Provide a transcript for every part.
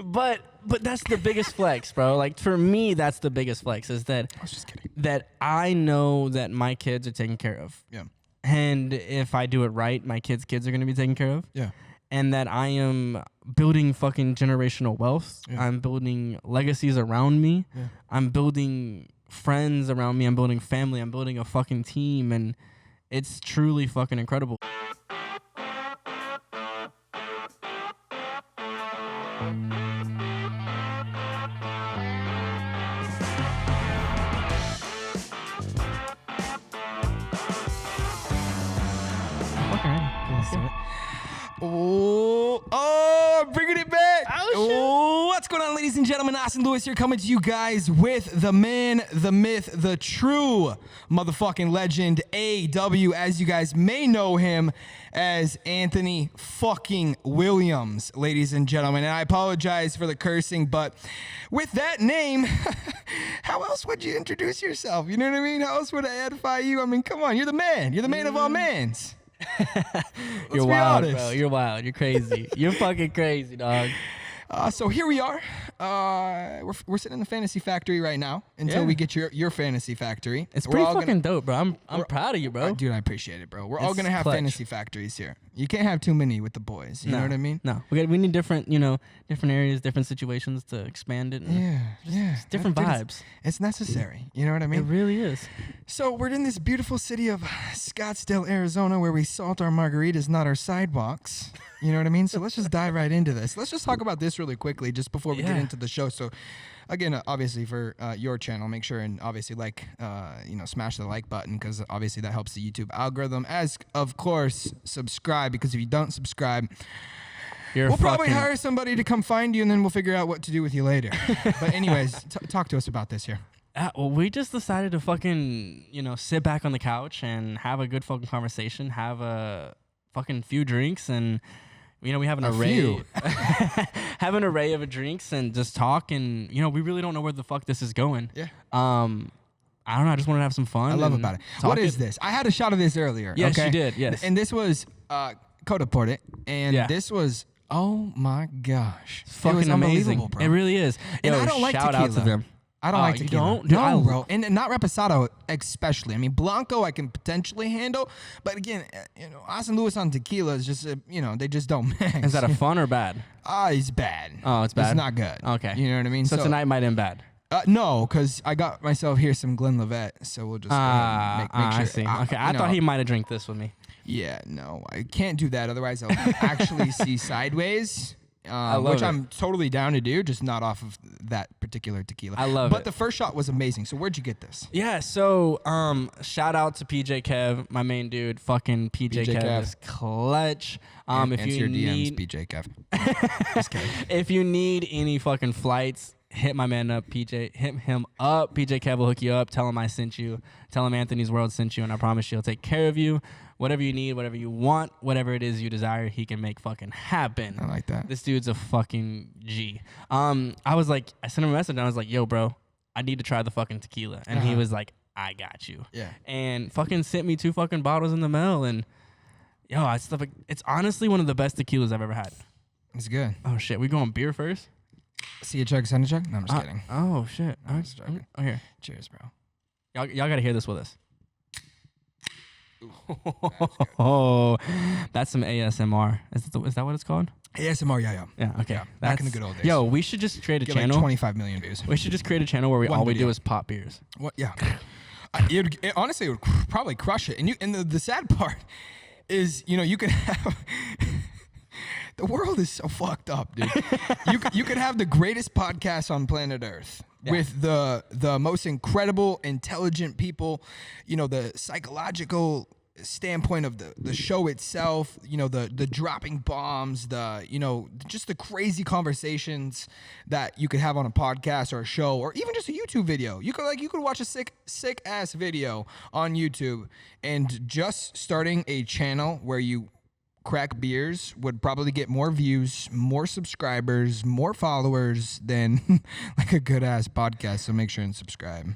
But that's the biggest flex, bro. Like for me, that's the biggest flex is that I was just kidding. that I know that my kids are taken care of. Yeah. And if I do it right, my kids' kids are going to be taken care of. Yeah. And that I am building fucking generational wealth. Yeah. I'm building legacies around me. Yeah. I'm building friends around me. I'm building family. I'm building a fucking team. And it's truly fucking incredible. Bringing it back. What's going on, ladies and gentlemen? Austin Lewis here, coming to you guys with the man, the myth, the true motherfucking legend, AW, as you guys may know him as Anthony fucking Williams, ladies and gentlemen. And I apologize for the cursing, but with that name, how else would you introduce yourself? You know what I mean? How else would I edify you? I mean, come on, you're the man. You're the man of all mans. You're wild, bro. You're wild. You're crazy. You're fucking crazy, dog. So here we are. We're sitting in the fantasy factory right now until we get your fantasy factory. It's pretty fucking dope, bro. I'm proud of you, bro. Dude, I appreciate it, bro. We're all It's gonna have clutch. fantasy factories here. You can't have too many with the boys. You know what I mean? No, we need different, different areas, different situations to expand it. And Yeah. different Dude, vibes. It's necessary. You know what I It mean? really is. So we're in this beautiful city of Scottsdale, Arizona, where we salt our margaritas, not our sidewalks. You know what I mean? So let's just dive right into this. Let's just talk about this really quickly, just before we get into the show. So, again, obviously for your channel, make sure and obviously smash the like button, because obviously that helps the YouTube algorithm. As of course, subscribe, because if you don't subscribe, we'll probably hire somebody to come find you, and then we'll figure out what to do with you later. But anyways, talk to us about this here. Well, we just decided to fucking, sit back on the couch and have a good fucking conversation, have a fucking few drinks, and we have an array, have an array of drinks, and just talk. And we really don't know where the fuck this is going. Yeah. I don't know. I just want to have some fun. I love about it. What is this? I had a shot of this earlier. Yes, okay? you did. Yes. And this was Coda poured it, and this was, oh my gosh, It's fucking it was amazing, unbelievable, bro. It really is. And I don't like shout tequila. out to them. I don't like tequila. You don't? No, bro. And not Reposado especially. I mean, Blanco I can potentially handle. But again, Austin Lewis on tequila is just, they just don't match. Is that a fun or bad? It's bad. Oh, it's bad? It's not good. Okay. You know what I mean? So tonight might end bad. No, because I got myself here some Glenlivet, so we'll just go ahead and make sure. I see. Okay, I thought he might have drank this with me. Yeah, no, I can't do that. Otherwise, I'll actually see sideways. Which I'm totally down to do, just not off of that particular tequila. I love it. But the first shot was amazing. So where'd you get this? Yeah, so shout out to PJ Kev, my main dude. Fucking PJ Kev is clutch. If Answer you your need DMs, PJ Kev. Just kidding. if you need any fucking flights, hit my man up, PJ. Hit him up. PJ Kev will hook you up. Tell him I sent you. Tell him Anthony's World sent you, and I promise you he'll take care of you. Whatever you need, whatever you want, whatever it is you desire, he can make fucking happen. I like that. This dude's a fucking G. I sent him a message and I was like, yo, bro, I need to try the fucking tequila. And he was like, I got you. Yeah. And fucking sent me 2 fucking bottles in the mail. And yo, it's honestly one of the best tequilas I've ever had. It's good. Oh shit, we going beer first? See a chug, send a chug? No, I'm just kidding. Oh shit. I'm just joking. Oh, here. Cheers, bro. Y'all gotta hear this with us. Oh, that's some ASMR. Is that what it's called? ASMR, yeah. Yeah, okay. Yeah, back in the good old days. Yo, we should just create a Get channel. like 25 million views. We should just create a channel where One all we video. do is pop beers. What? Yeah. Honestly, it would probably crush it. And the sad part is, you could have... The world is so fucked up, dude. you could have the greatest podcast on planet Earth with the most incredible, intelligent people, the psychological standpoint of the show itself, the dropping bombs, just the crazy conversations that you could have on a podcast or a show or even just a YouTube video. You could watch a sick ass video on YouTube, and just starting a channel where you crack beers would probably get more views, more subscribers, more followers than like a good ass podcast. So make sure and subscribe.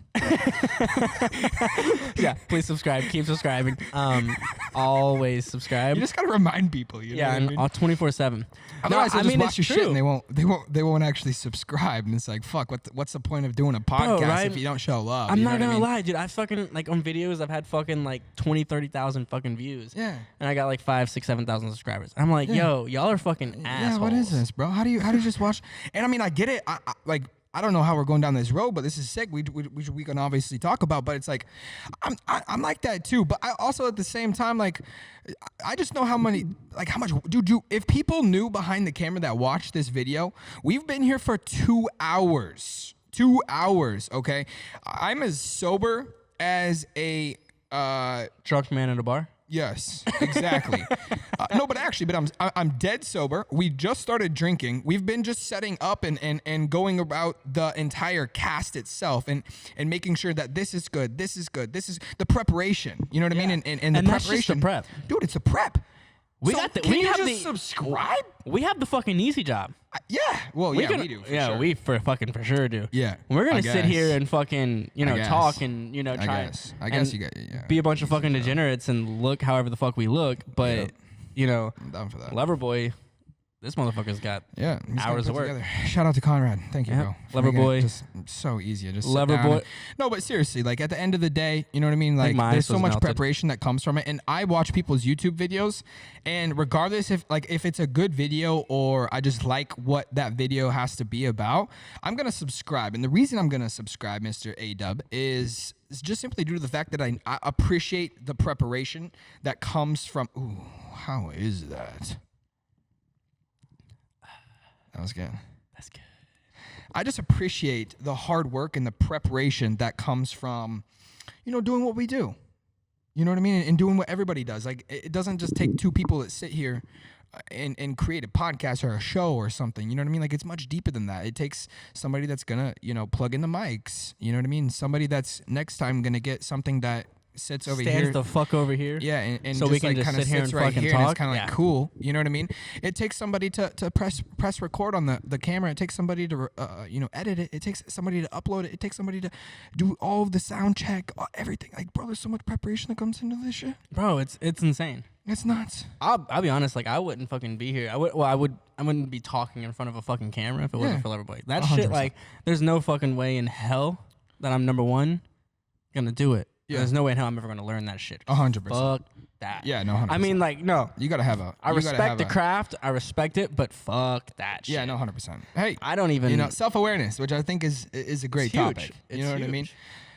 Yeah, please subscribe. Keep subscribing. Always subscribe. You just gotta remind people. You know what I mean? 24/7. Otherwise, they'll just watch your shit and they won't actually subscribe. And it's like, fuck, what's the point of doing a podcast if you don't show love? I'm not gonna lie, dude. I fucking like on videos. I've had fucking like 20, 30,000 fucking views. Yeah. And I got like 5, 6, 7,000 subscribers. I'm like, yo, y'all are fucking assholes. Yeah, what is this, bro? How do you just watch? And I mean, I get it. I don't know how we're going down this road, but this is sick. We can obviously talk about, but it's like, I'm like that too. But I also at the same time, like, I just know how much, dude, if people knew behind the camera that watched this video, we've been here for 2 hours. 2 hours, okay? I'm as sober as a drunk man at a bar. Yes, exactly. No, but I'm dead sober. We just started drinking. We've been just setting up and going about the entire cast itself and making sure that this is good. This is good. This is the preparation. You know what I mean? And the that's preparation. Just the prep. Dude, it's a prep. We have the subscribe? We have the fucking easy job. Yeah. Well, we do. Sure. We for sure do. Yeah. We're gonna sit here and fucking talk and try. I guess you got be a bunch of fucking degenerates and look however the fuck we look, but I'm down for that. Loverboy, this motherfucker's got hours of work. Together. Shout out to Conrad. Thank you, bro. Loverboy. Just so easy. Just Loverboy. No, but seriously, like at the end of the day, you know what I mean? Like there's so much preparation that comes from it. And I watch people's YouTube videos, and regardless if it's a good video or I just like what that video has to be about, I'm gonna subscribe. And the reason I'm gonna subscribe, Mr. A-Dub, is just simply due to the fact that I appreciate the preparation that comes from. Ooh, how is that? That was good. That's good. I just appreciate the hard work and the preparation that comes from, doing what we do. You know what I mean? And doing what everybody does. Like, it doesn't just take two people that sit here and create a podcast or a show or something. You know what I mean? Like, it's much deeper than that. It takes somebody that's going to, plug in the mics. You know what I mean? Somebody that's next time going to get something that sits over here. Stands the fuck over here. Yeah, and so just we can like just sit here and right fucking here talk. And it's kind of like cool. You know what I mean? It takes somebody to press record on the camera. It takes somebody to edit it. It takes somebody to upload it. It takes somebody to do all of the sound check, everything. Like, bro, there's so much preparation that comes into this shit. Bro, it's insane. It's nuts. I'll be honest. Like, I wouldn't fucking be here. I wouldn't be talking in front of a fucking camera if it wasn't for Loverboy. That 100%. Shit, like, there's no fucking way in hell that I'm number one gonna do it. Yeah. There's no way in hell I'm ever gonna learn that shit. 100%. Fuck that. Yeah, no, 100%. I mean, like, no. You gotta have a. I respect the craft. I respect it, but fuck that shit. Yeah, no, 100%. Hey, I don't even. Self-awareness, which I think is a great topic. You know what I mean?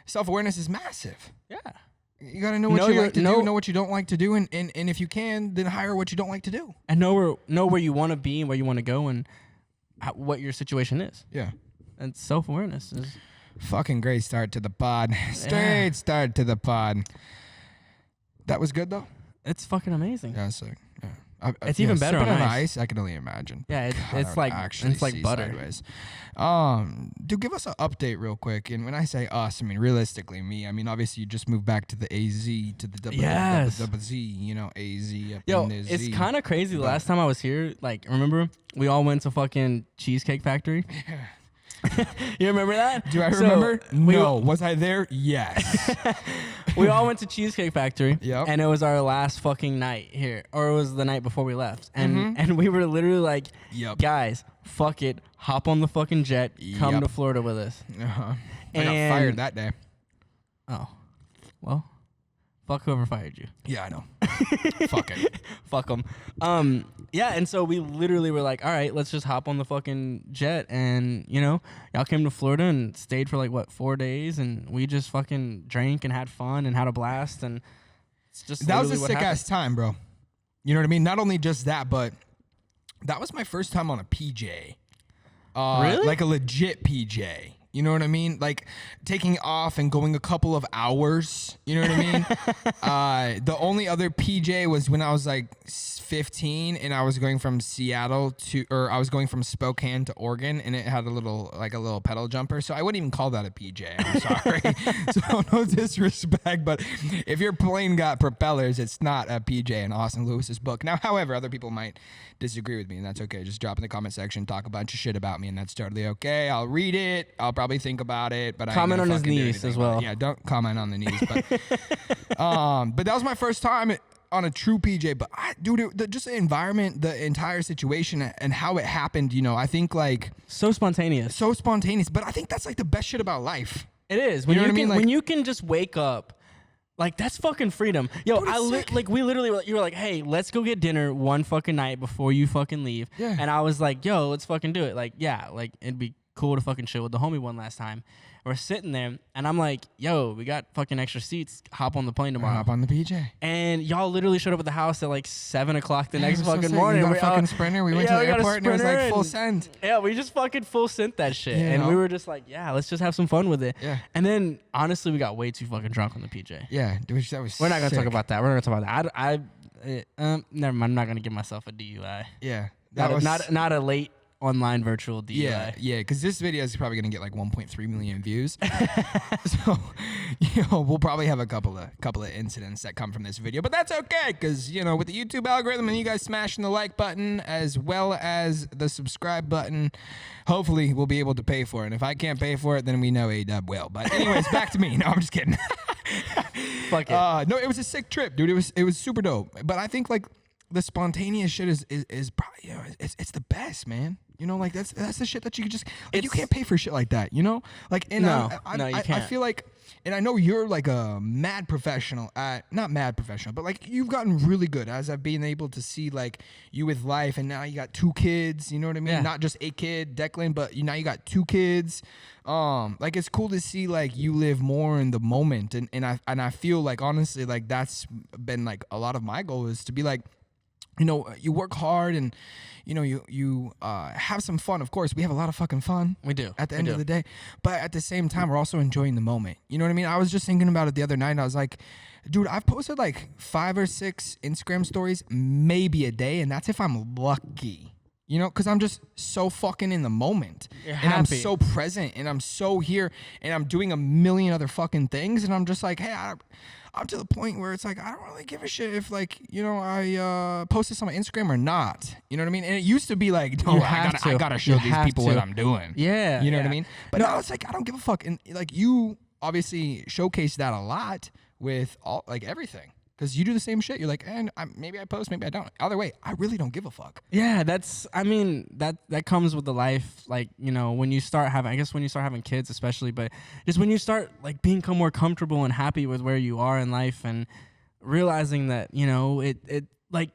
Self-awareness is massive. Yeah. You gotta know what you like to do, know what you don't like to do, and if you can, then hire what you don't like to do. And know where you want to be and where you want to go and what your situation is. Yeah. And self-awareness is. Fucking great start to the pod. Straight start to the pod. That was good though. It's fucking amazing. Yeah, sick. Yeah. It's even better on ice. I can only imagine. Yeah, it's like butter. Sideways. Dude, give us an update real quick. And when I say us, I mean realistically me. I mean obviously you just moved back to the AZ to the double Z. AZ. Yo, it's kind of crazy. The last time I was here, like, remember we all went to fucking Cheesecake Factory. Yeah. You remember that? Do I remember? No. Was I there? Yes. We all went to Cheesecake Factory. Yep. And it was our last fucking night here. Or it was the night before we left. And we were literally like, guys, fuck it. Hop on the fucking jet. Come to Florida with us. Uh-huh. I got fired that day. Oh. Well. Fuck whoever fired you. Yeah, I know. Fuck it. Fuck them. Yeah, and so we literally were like, all right, let's just hop on the fucking jet. And, y'all came to Florida and stayed for 4 days. And we just fucking drank and had fun and had a blast. And it's just that was a sick ass time, bro. You know what I mean? Not only just that, but that was my first time on a PJ. Really? Like a legit PJ. You know what I mean? Like taking off and going a couple of hours. You know what I mean? The only other PJ was when I was like 15 and I was going from I was going from Spokane to Oregon, and it had a little pedal jumper. So I wouldn't even call that a PJ. I'm sorry. So no disrespect, but if your plane got propellers, it's not a PJ in Austin Lewis's book. Now, however, other people might disagree with me, and that's okay. Just drop in the comment section, talk a bunch of shit about me, and that's totally okay. I'll read it. I'll probably think about it, but comment on his knees as well. Yeah, don't comment on the knees. But that was my first time on a true PJ. But just the environment, the entire situation, and how it happened. You know, I think like so spontaneous. But I think that's like the best shit about life. It is when when you can just wake up. Like, that's fucking freedom. Yo, Dude, we literally, you were like, hey, let's go get dinner one fucking night before you fucking leave. Yeah. And I was like, yo, let's fucking do it. Like, yeah, like, it'd be cool to fucking chill with the homie one last time. We're sitting there, and I'm like, yo, we got fucking extra seats. Hop on the plane tomorrow. Hop on the PJ. And y'all literally showed up at the house at like 7 o'clock the next fucking So morning. We got a fucking Sprinter. We went to the airport, and it was like full send. Yeah, we just fucking full sent that shit. Yeah, and we were just like, yeah, let's just have some fun with it. Yeah. And then, honestly, we got way too fucking drunk on the PJ. Yeah, that was We're not going to sick. talk about that. We're not going to talk about that. Never mind. I'm not going to give myself a DUI. Yeah. Not a late online virtual DUI. Yeah, because this video is probably going to get like 1.3 million views. So, we'll probably have a couple of incidents that come from this video, but that's okay, because, with the YouTube algorithm and you guys smashing the like button as well as the subscribe button, hopefully we'll be able to pay for it. And if I can't pay for it, then we know A-Dub will. But anyways, back to me. No, I'm just kidding. Fuck it. No, it was a sick trip, dude. It was super dope. But I think like the spontaneous shit is probably it's the best, man. Like that's the shit that you just you can't pay for shit like that. Like and no, you can't. I feel like, and I know you're like a mad professional at not mad professional, but like you've gotten really good as I've been able to see like you with life, and now you got 2 kids. You know what I mean? Yeah. Not just a kid, Declan, but now you got 2 kids. Like it's cool to see like you live more in the moment, and I feel like honestly like that's been like a lot of my goal is to be like, you work hard and, you have some fun. Of course, we have a lot of fucking fun. We do. At the end of the day. But at the same time, we're also enjoying the moment. You know what I mean? I was just thinking about it the other night, and I was like, dude, I've posted like 5 or 6 Instagram stories maybe a day, and that's if I'm lucky. Because I'm just so fucking in the moment. You're and happy. I'm so present, and I'm so here, and I'm doing a million other fucking things, and I'm just like, hey, I'm to the point where it's like, I don't really give a shit if like, I post this on my Instagram or not. You know what I mean? And it used to be like, no, I gotta show these people what I'm doing. Yeah. You know what I mean? But now it's like, I don't give a fuck. And like you obviously showcase that a lot with all like everything. Because you do the same shit. You're like, and maybe I post, maybe I don't. Either way, I really don't give a fuck. Yeah, that comes with the life. Like, when you start having kids especially, but just when you start like become more comfortable and happy with where you are in life, and realizing that, it like,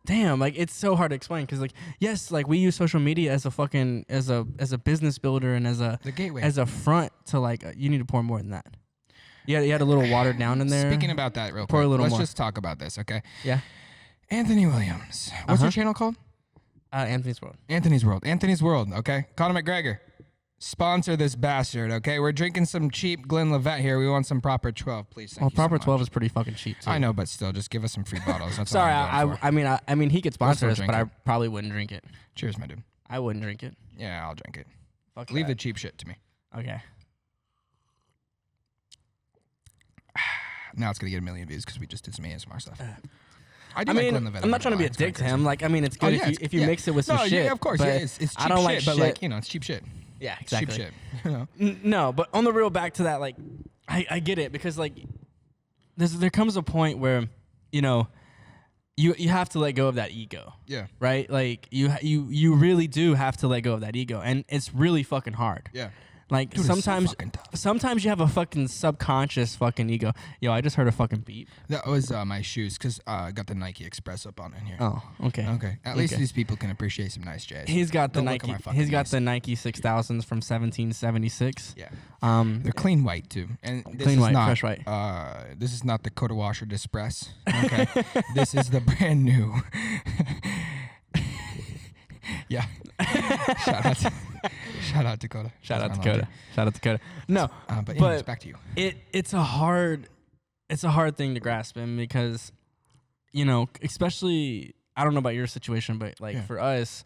damn, like it's so hard to explain. Because like, yes, like we use social media as a fucking, as a business builder and the gateway, as a front to like, you need to pour more than that. Yeah, you had a little watered down in there. Speaking about that real Pour quick, a little let's more. just talk about this, okay? Yeah. Anthony Williams. What's your channel called? Anthony's World. Anthony's World. Anthony's World, okay? Conor McGregor, sponsor this bastard, okay? We're drinking some cheap Glenlivet here. We want some proper 12, please. Well, proper 12 is pretty fucking cheap, too. I know, but still, just give us some free bottles. That's Sorry, all I'm going for. I mean, he could sponsor us, drink but it. I probably wouldn't drink it. Cheers, my dude. I wouldn't drink it. Yeah, I'll drink it. Fuck Leave that. the cheap shit to me. Okay. Now it's going to get 1 million views because we just did some ASMR stuff. I mean, I'm not trying to be a dick to him. Like, I mean, it's good if you mix it with some shit. Yeah, of course. But Yeah, it's cheap I don't shit, like but shit. like, it's cheap shit. Yeah, It's exactly. cheap shit. No, but on the real, back to that, like, I get it, because like, there comes a point where, you have to let go of that ego. Yeah. Right? Like, you really do have to let go of that ego, and it's really fucking hard. Yeah. Like, Dude, it's so sometimes fucking tough. sometimes you have a fucking subconscious fucking ego. Yo, I just heard a fucking beep. That was my shoes because I got the Nike Express up on in here. Oh, okay. Okay. At least these people can appreciate some nice jazz. He's got the Don't look at Nike. my fucking He's got knees. the Nike 6000s from 1776. Yeah. They're They're clean white too, and this Clean is white, not fresh white. This is not the Coda Washer Dispress. Okay, this is the brand new. Shout out Dakota. Shout out Dakota. Shout out Dakota. No, but anyways, back to you. It's a hard thing to grasp in because, especially, I don't know about your situation, but for us,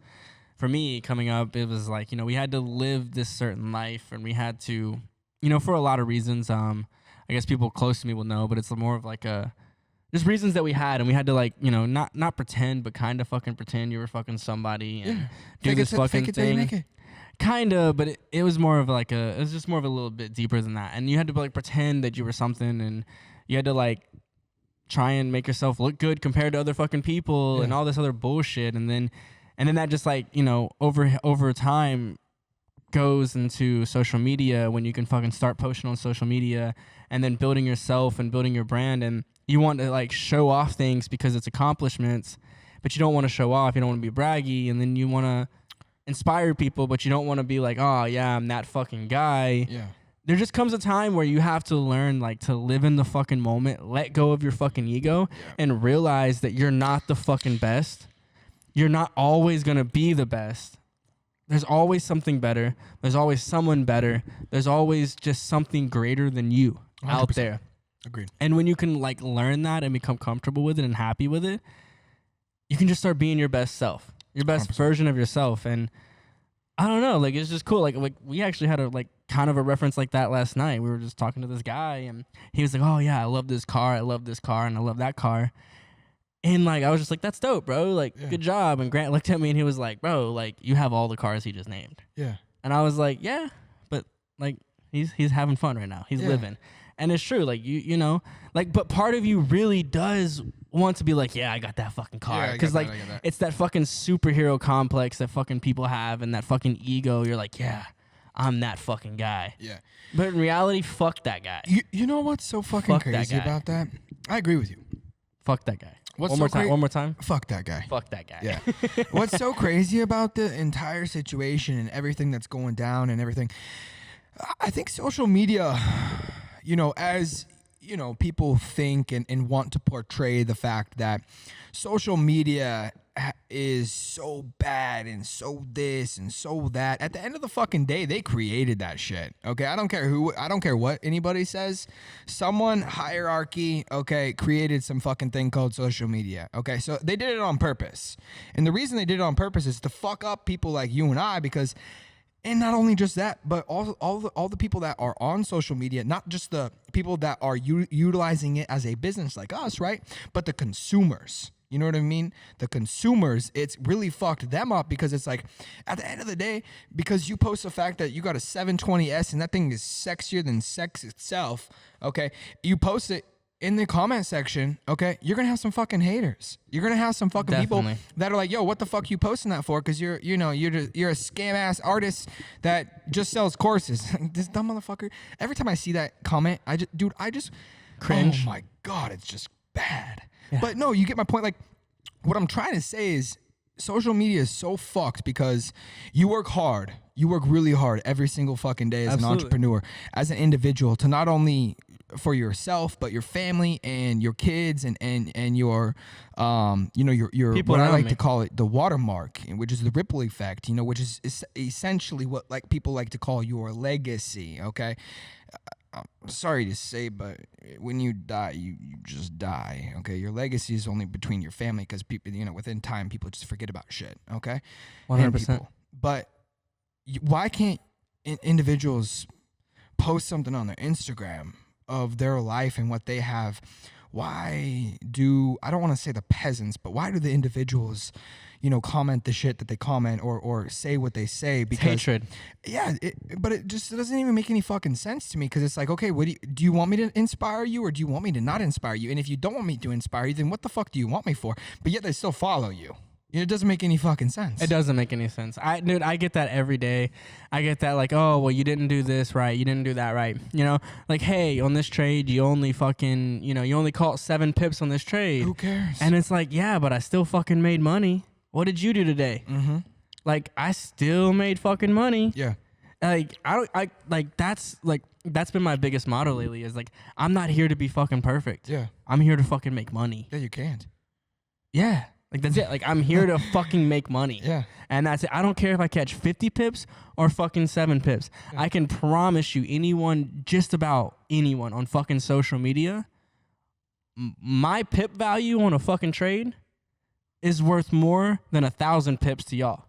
for me coming up, it was like, we had to live this certain life and we had to, for a lot of reasons, I guess people close to me will know, but it's more of like just reasons that we had, and we had to not pretend, but kind of fucking pretend you were fucking somebody and do this fucking thing. Kind of, but it was more of like it was just more of a little bit deeper than that. And you had to pretend that you were something, and you had to try and make yourself look good compared to other fucking people and all this other bullshit. And then that just over time goes into social media, when you can fucking start posting on social media and then building yourself and building your brand, and you want to show off things because it's accomplishments, but you don't want to show off, you don't want to be braggy, and then you want to inspire people, but you don't want to be like, oh yeah, I'm that fucking guy. Yeah. There just comes a time where you have to learn to live in the fucking moment, let go of your fucking ego, and realize that you're not the fucking best. You're not always going to be the best. There's always something better. There's always someone better. There's always just something greater than you 100%. Out there. Agreed. And when you can learn that and become comfortable with it and happy with it, you can just start being your best self, your best 100%. Version of yourself. And I don't know, it's just cool. Like we actually had a kind of a reference like that last night. We were just talking to this guy, and he was like, "Oh yeah, I love this car. I love this car, and I love that car." And I was just like, "That's dope, bro. Good job." And Grant looked at me and he was like, "Bro, you have all the cars he just named." Yeah. And I was like, "Yeah, but he's having fun right now. He's living." And it's true, but part of you really does want to be like, yeah, I got that fucking car. Because, it's that fucking superhero complex that fucking people have, and that fucking ego. You're like, yeah, I'm that fucking guy. Yeah. But in reality, fuck that guy. You know what's so fucking crazy about that? I agree with you. Fuck that guy. One more time. Fuck that guy. Fuck that guy. Yeah. What's so crazy about the entire situation and everything that's going down and everything, I think social media, as people think and want to portray the fact that social media is so bad and so this and so that. At the end of the fucking day, they created that shit. Okay, I don't care what anybody says. Someone, hierarchy, okay, created some fucking thing called social media. Okay, so they did it on purpose, and the reason they did it on purpose is to fuck up people like you and I, because. And not only just that, but all the people that are on social media, not just the people that are utilizing it as a business like us, right? But the consumers. You know what I mean? The consumers, it's really fucked them up, because it's at the end of the day, because you post the fact that you got a 720S and that thing is sexier than sex itself, okay? You post it in the comment section, okay, you're gonna have some fucking haters. You're gonna have some fucking people that are like, "Yo, what the fuck you posting that for?" Because you're a scam ass artist that just sells courses. This dumb motherfucker. Every time I see that comment, I just cringe. Oh my god, it's just bad. Yeah. But no, you get my point. What I'm trying to say is, social media is so fucked because you work hard. You work really hard every single fucking day as an entrepreneur, as an individual, to not only for yourself, but your family and your kids and your your people what I like to call it the watermark, which is the ripple effect, which is essentially what people like to call your legacy. Okay, I'm sorry to say, but when you die, you just die. Okay, your legacy is only between your family, because people, within time, people just forget about shit. Okay, 100%. But why can't individuals post something on their Instagram of their life and what they have? Why do, I don't want to say the peasants, but why do the individuals, comment the shit that they comment or say what they say? Because hatred. Yeah, but it doesn't even make any fucking sense to me, because it's like, okay, what do you want me to inspire you, or do you want me to not inspire you? And if you don't want me to inspire you, then what the fuck do you want me for? But yet they still follow you. It doesn't make any fucking sense. It doesn't make any sense. I get that every day. I get that oh, well, you didn't do this right. You didn't do that right. Hey, on this trade, you only fucking, you only caught 7 pips on this trade. Who cares? And it's like, yeah, but I still fucking made money. What did you do today? Mm-hmm. I still made fucking money. Yeah. That's been my biggest motto lately, is I'm not here to be fucking perfect. Yeah. I'm here to fucking make money. Yeah, you can't. Yeah. Like, that's it. Like, I'm here to fucking make money. Yeah. And that's it. I don't care if I catch 50 pips or fucking 7 pips. Yeah. I can promise you, anyone, just about anyone on fucking social media, my pip value on a fucking trade is worth more than 1,000 pips to y'all.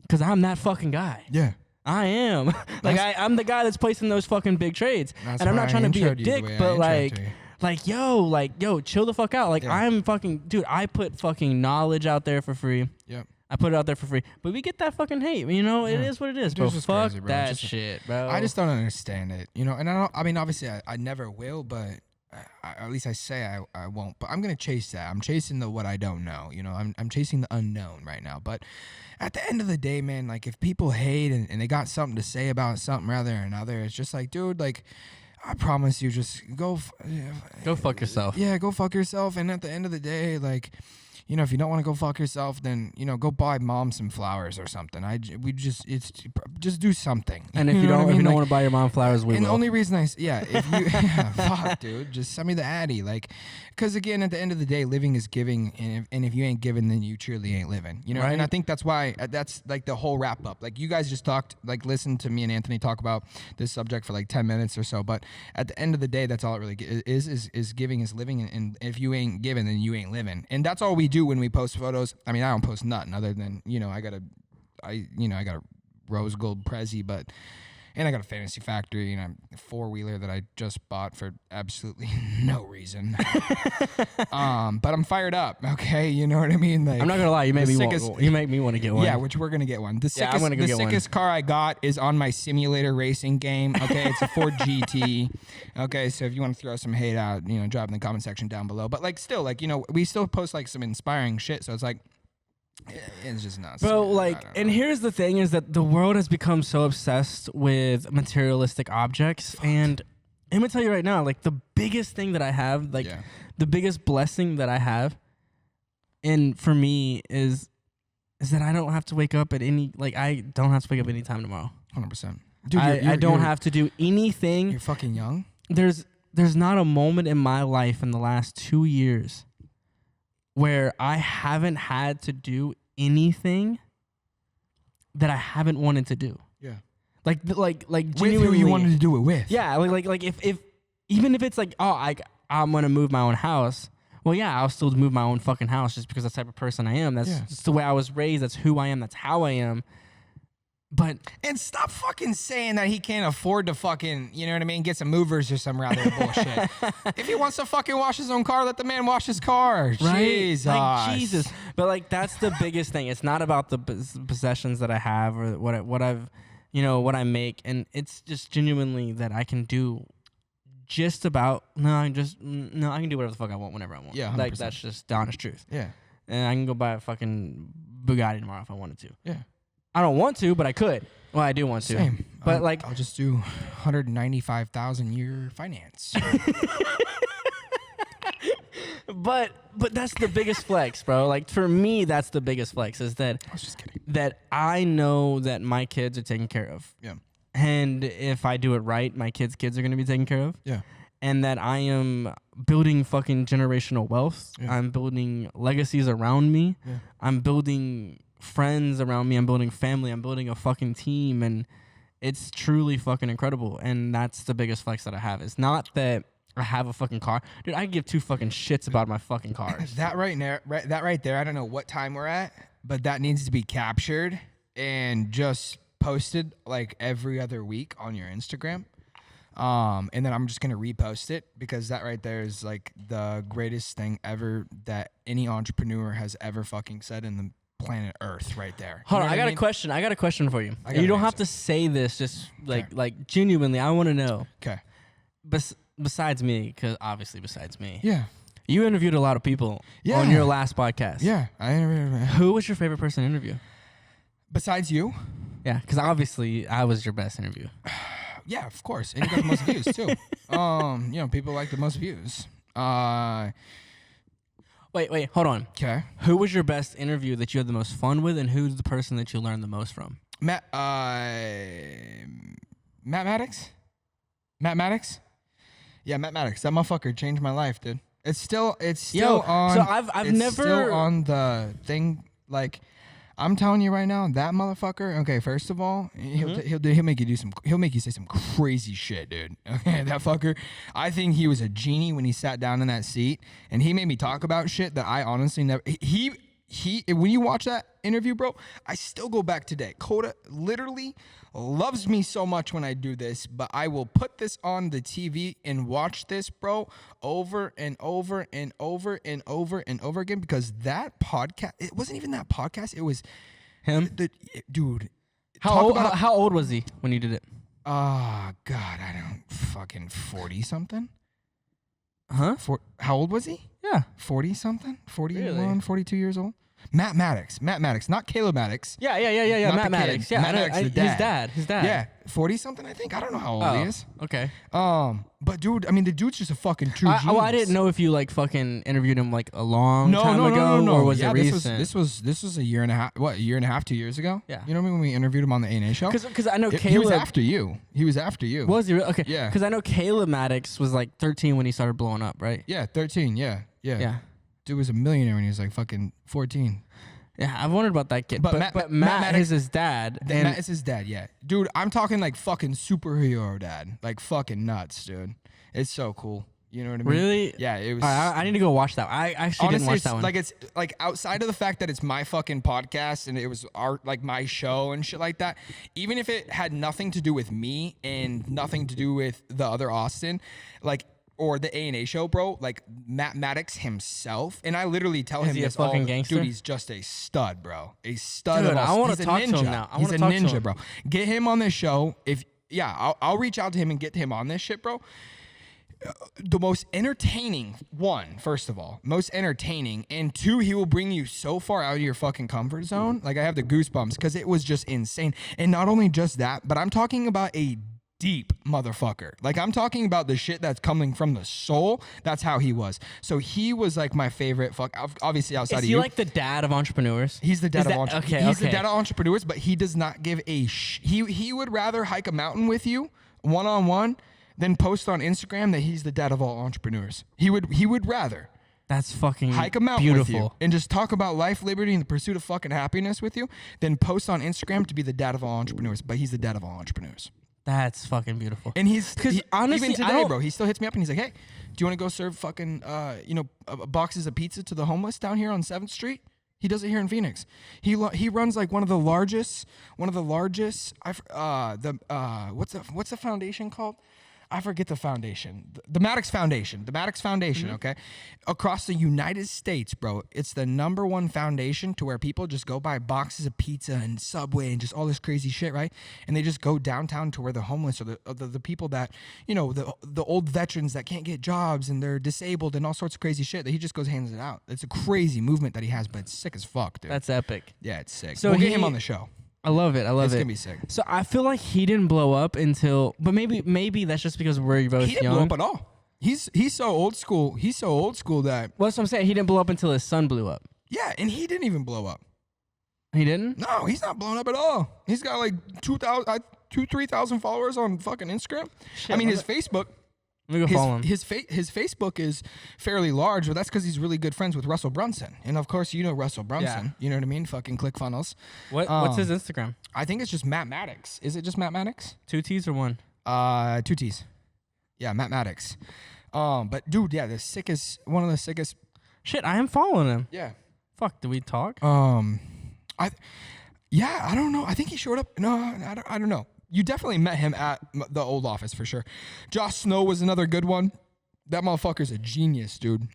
Because I'm that fucking guy. Yeah. I am. Like, I'm the guy that's placing those fucking big trades. And I'm not trying to be a dick, but like, yo, chill the fuck out. Like, I'm fucking, dude, I put fucking knowledge out there for free. Yep. I put it out there for free. But we get that fucking hate. You know, it is what it is, bro. Fuck crazy, bro. That shit, bro. I just don't understand it. You know, and I mean, obviously, I never will, but at least I say I won't. But I'm going to chase that. I'm chasing what I don't know. You know, I'm chasing the unknown right now. But at the end of the day, man, like, if people hate and they got something to say about something rather than another, it's just like, dude, like, I promise you, just go fuck yourself. Yeah, go fuck yourself. And at the end of the day, like, you know, if you don't want to go fuck yourself, then, you know, go buy mom some flowers or something. Just do something. And if you don't want to buy your mom flowers, we will. And the only reason if you, fuck, dude, just send me the Addy. Like, because again, at the end of the day, living is giving. And if you ain't giving, then you truly ain't living. You know, right? And I think that's why, that's like the whole wrap up. Like, you guys just listened to me and Anthony talk about this subject for like 10 minutes or so. But at the end of the day, that's all it really is giving is living. And if you ain't giving, then you ain't living. And that's all we do when we post photos. I mean, I don't post nothing other than, you know, I got a rose gold Prezi, and I got a Fantasy Factory and a 4-wheeler that I just bought for absolutely no reason. But I'm fired up. Okay, you know what I mean? Like, I'm not gonna lie, you make me want to get one. Yeah, which we're gonna get one. The sickest, sickest car I got is on my simulator racing game. Okay, it's a Ford GT. Okay, so if you want to throw some hate out, you know, drop in the comment section down below. But like, still, like, you know, we still post like some inspiring shit. So it's like, it's just nuts. Bro, like, and here's the thing is that the world has become so obsessed with materialistic objects. And I'm gonna tell you right now, like, the biggest thing that I have, like, the biggest blessing that I have, and for me is that I don't have to wake up at any time tomorrow. 100%. Dude, I don't have to do anything. You're fucking young. There's not a moment in my life in the last 2 years where I haven't had to do anything that I haven't wanted to do. Yeah. Like with who you wanted to do it with. Yeah. Like if even if it's like, oh, I'm gonna move my own house. Well, yeah, I'll still move my own fucking house just because that's the type of person I am. That's just the way I was raised. That's who I am. That's how I am. And stop fucking saying that he can't afford to fucking, you know what I mean, get some movers or some rather bullshit. If he wants to fucking wash his own car, let the man wash his car. Right? Jesus. Like, Jesus. But like, that's the biggest thing. It's not about the possessions that I have or what I've, you know, what I make. And it's just genuinely that I can do just about, I can do whatever the fuck I want whenever I want. Yeah, 100%. Like, that's just the honest truth. Yeah. And I can go buy a fucking Bugatti tomorrow if I wanted to. Yeah. I don't want to, but I could. Well, I do want to. Same. But I'll just do 195,000 year finance. But that's the biggest flex, bro. Like, for me, that's the biggest flex is that I was just kidding. That I know that my kids are taken care of. Yeah. And if I do it right, my kids' kids are going to be taken care of. Yeah. And that I am building fucking generational wealth. Yeah. I'm building legacies around me. Yeah. I'm building friends around me. I'm building family. I'm building a fucking team. And it's truly fucking incredible. And that's the biggest flex that I have. It's not that I have a fucking car. Dude, I give 2 fucking shits about my fucking cars. That right there, I don't know what time we're at, but that needs to be captured and just posted like every other week on your Instagram. And then I'm just going to repost it because that right there is like the greatest thing ever that any entrepreneur has ever fucking said in the planet Earth right there. Hold on, I got a question. I got a question for you. You don't have to say this, just like genuinely, I want to know. Okay. Besides me, because obviously besides me. Yeah. You interviewed a lot of people on your last podcast. Yeah. I interviewed. Who was your favorite person to interview? Besides you? Yeah, because obviously I was your best interview. Yeah, of course. And you got the most views too. You know, people like the most views. Wait, hold on. Okay. Who was your best interview that you had the most fun with, and who's the person that you learned the most from? Matt Maddox? Matt Maddox? Yeah, Matt Maddox. That motherfucker changed my life, dude. It's still Yo, on. so I've it's never still on the thing. Like, I'm telling you right now, that motherfucker. Okay, first of all, he'll make you do some. He'll make you say some crazy shit, dude. Okay, that fucker. I think he was a genie when he sat down in that seat, and he made me talk about shit that I honestly never. He when you watch that interview, bro, I still go back today. Coda literally loves me so much when I do this, but I will put this on the TV and watch this, bro, over and over and over and over and over again, because that podcast, it wasn't even that podcast, it was him. Dude. How old was he when you did it? Oh, God, I don't fucking 40 something. Huh? How old was he? Yeah. 40 something? 41, Really? 42 years old? Matt Maddox, not Caleb Maddox. Yeah. Not Matt the Maddox. kid. Yeah, Matt Maddox, the dad. His dad. Yeah, 40 something, I think. I don't know how old he is. Okay. But dude, I mean, the dude's just a fucking true genius. Well, I didn't know if you like fucking interviewed him like a long time ago, no. or was Yeah, it recent? This was a year and a half. What, a year and a half, 2 years ago? Yeah. You know what I mean, when we interviewed him on the ANA show? Because I know Caleb. He was after you. Was he? Okay. Yeah. Because I know Caleb Maddox was like 13 when he started blowing up, right? Yeah, 13. Yeah. Yeah. Dude was a millionaire when he was like fucking 14. Yeah, I've wondered about that kid. But Matt Maddox is his dad. Matt is his dad, yeah. Dude, I'm talking like fucking superhero dad. Like fucking nuts, dude. It's so cool. You know what I mean? Really? Yeah, it was. I need to go watch that. I actually didn't watch that one. Like, it's like outside of the fact that it's my fucking podcast and it was my show and shit like that. Even if it had nothing to do with me and nothing to do with the other Austin, like, or the ANA show, bro, like Matt Maddox himself, and I literally tell him he a this fucking all, gangster? dude, he's just a stud, bro. A stud. Dude, I want to talk to him now. He's a ninja, bro. Get him on this show. I'll reach out to him and get him on this shit, bro. The most entertaining one, first of all, most entertaining, and two, he will bring you so far out of your fucking comfort zone. Like, I have the goosebumps because it was just insane. And not only just that, but I'm talking about a deep motherfucker. Like, I'm talking about the shit that's coming from the soul. That's how he was. So he was like my favorite. Obviously outside of you. Is he like the dad of entrepreneurs? He's the dad of entrepreneurs. He's the dad of entrepreneurs, but he does not give a he would rather hike a mountain with you one-on-one than post on Instagram that he's the dad of all entrepreneurs. He would rather. That's fucking hike a mountain beautiful. With you and just talk about life, liberty, and the pursuit of fucking happiness with you, then post on Instagram to be the dad of all entrepreneurs. But he's the dad of all entrepreneurs. That's fucking beautiful. And because honestly, even today, bro, he still hits me up and he's like, "Hey, do you want to go serve fucking boxes of pizza to the homeless down here on 7th Street?" He does it here in Phoenix. He runs like one of the largest. What's the foundation called? I forget the foundation. The Maddox Foundation. The Maddox Foundation, okay? Across the United States, bro, it's the #1 foundation to where people just go buy boxes of pizza and Subway and just all this crazy shit, right? And they just go downtown to where the homeless or the people that, the old veterans that can't get jobs and they're disabled and all sorts of crazy shit that he just goes hands it out. It's a crazy movement that he has, but it's sick as fuck, dude. That's epic. Yeah, it's sick. So we'll get him on the show. I love it. It's gonna be sick. So I feel like he didn't blow up until, but maybe that's just because we're both young. He didn't blow up at all. He's so old school. He's so old school that. Well, that's what I'm saying. He didn't blow up until his son blew up. Yeah, and he didn't even blow up. He didn't? No, he's not blown up at all. He's got like 3,000 followers on fucking Instagram. Shit, I mean, his Facebook. Let me go follow him. His Facebook is fairly large, but that's because he's really good friends with Russell Brunson. And of course, you know Russell Brunson. Yeah. You know what I mean? Fucking ClickFunnels. What's his Instagram? I think it's just Matt Maddox. Is it just Matt Maddox? 2 T's or 1? 2 T's. Yeah, Matt Maddox. But dude, yeah, one of the sickest. Shit, I am following him. Yeah. Fuck, did we talk? I don't know. I think he showed up. No, I don't know. You definitely met him at the old office for sure. Josh Snow was another good one. That motherfucker's a genius, dude.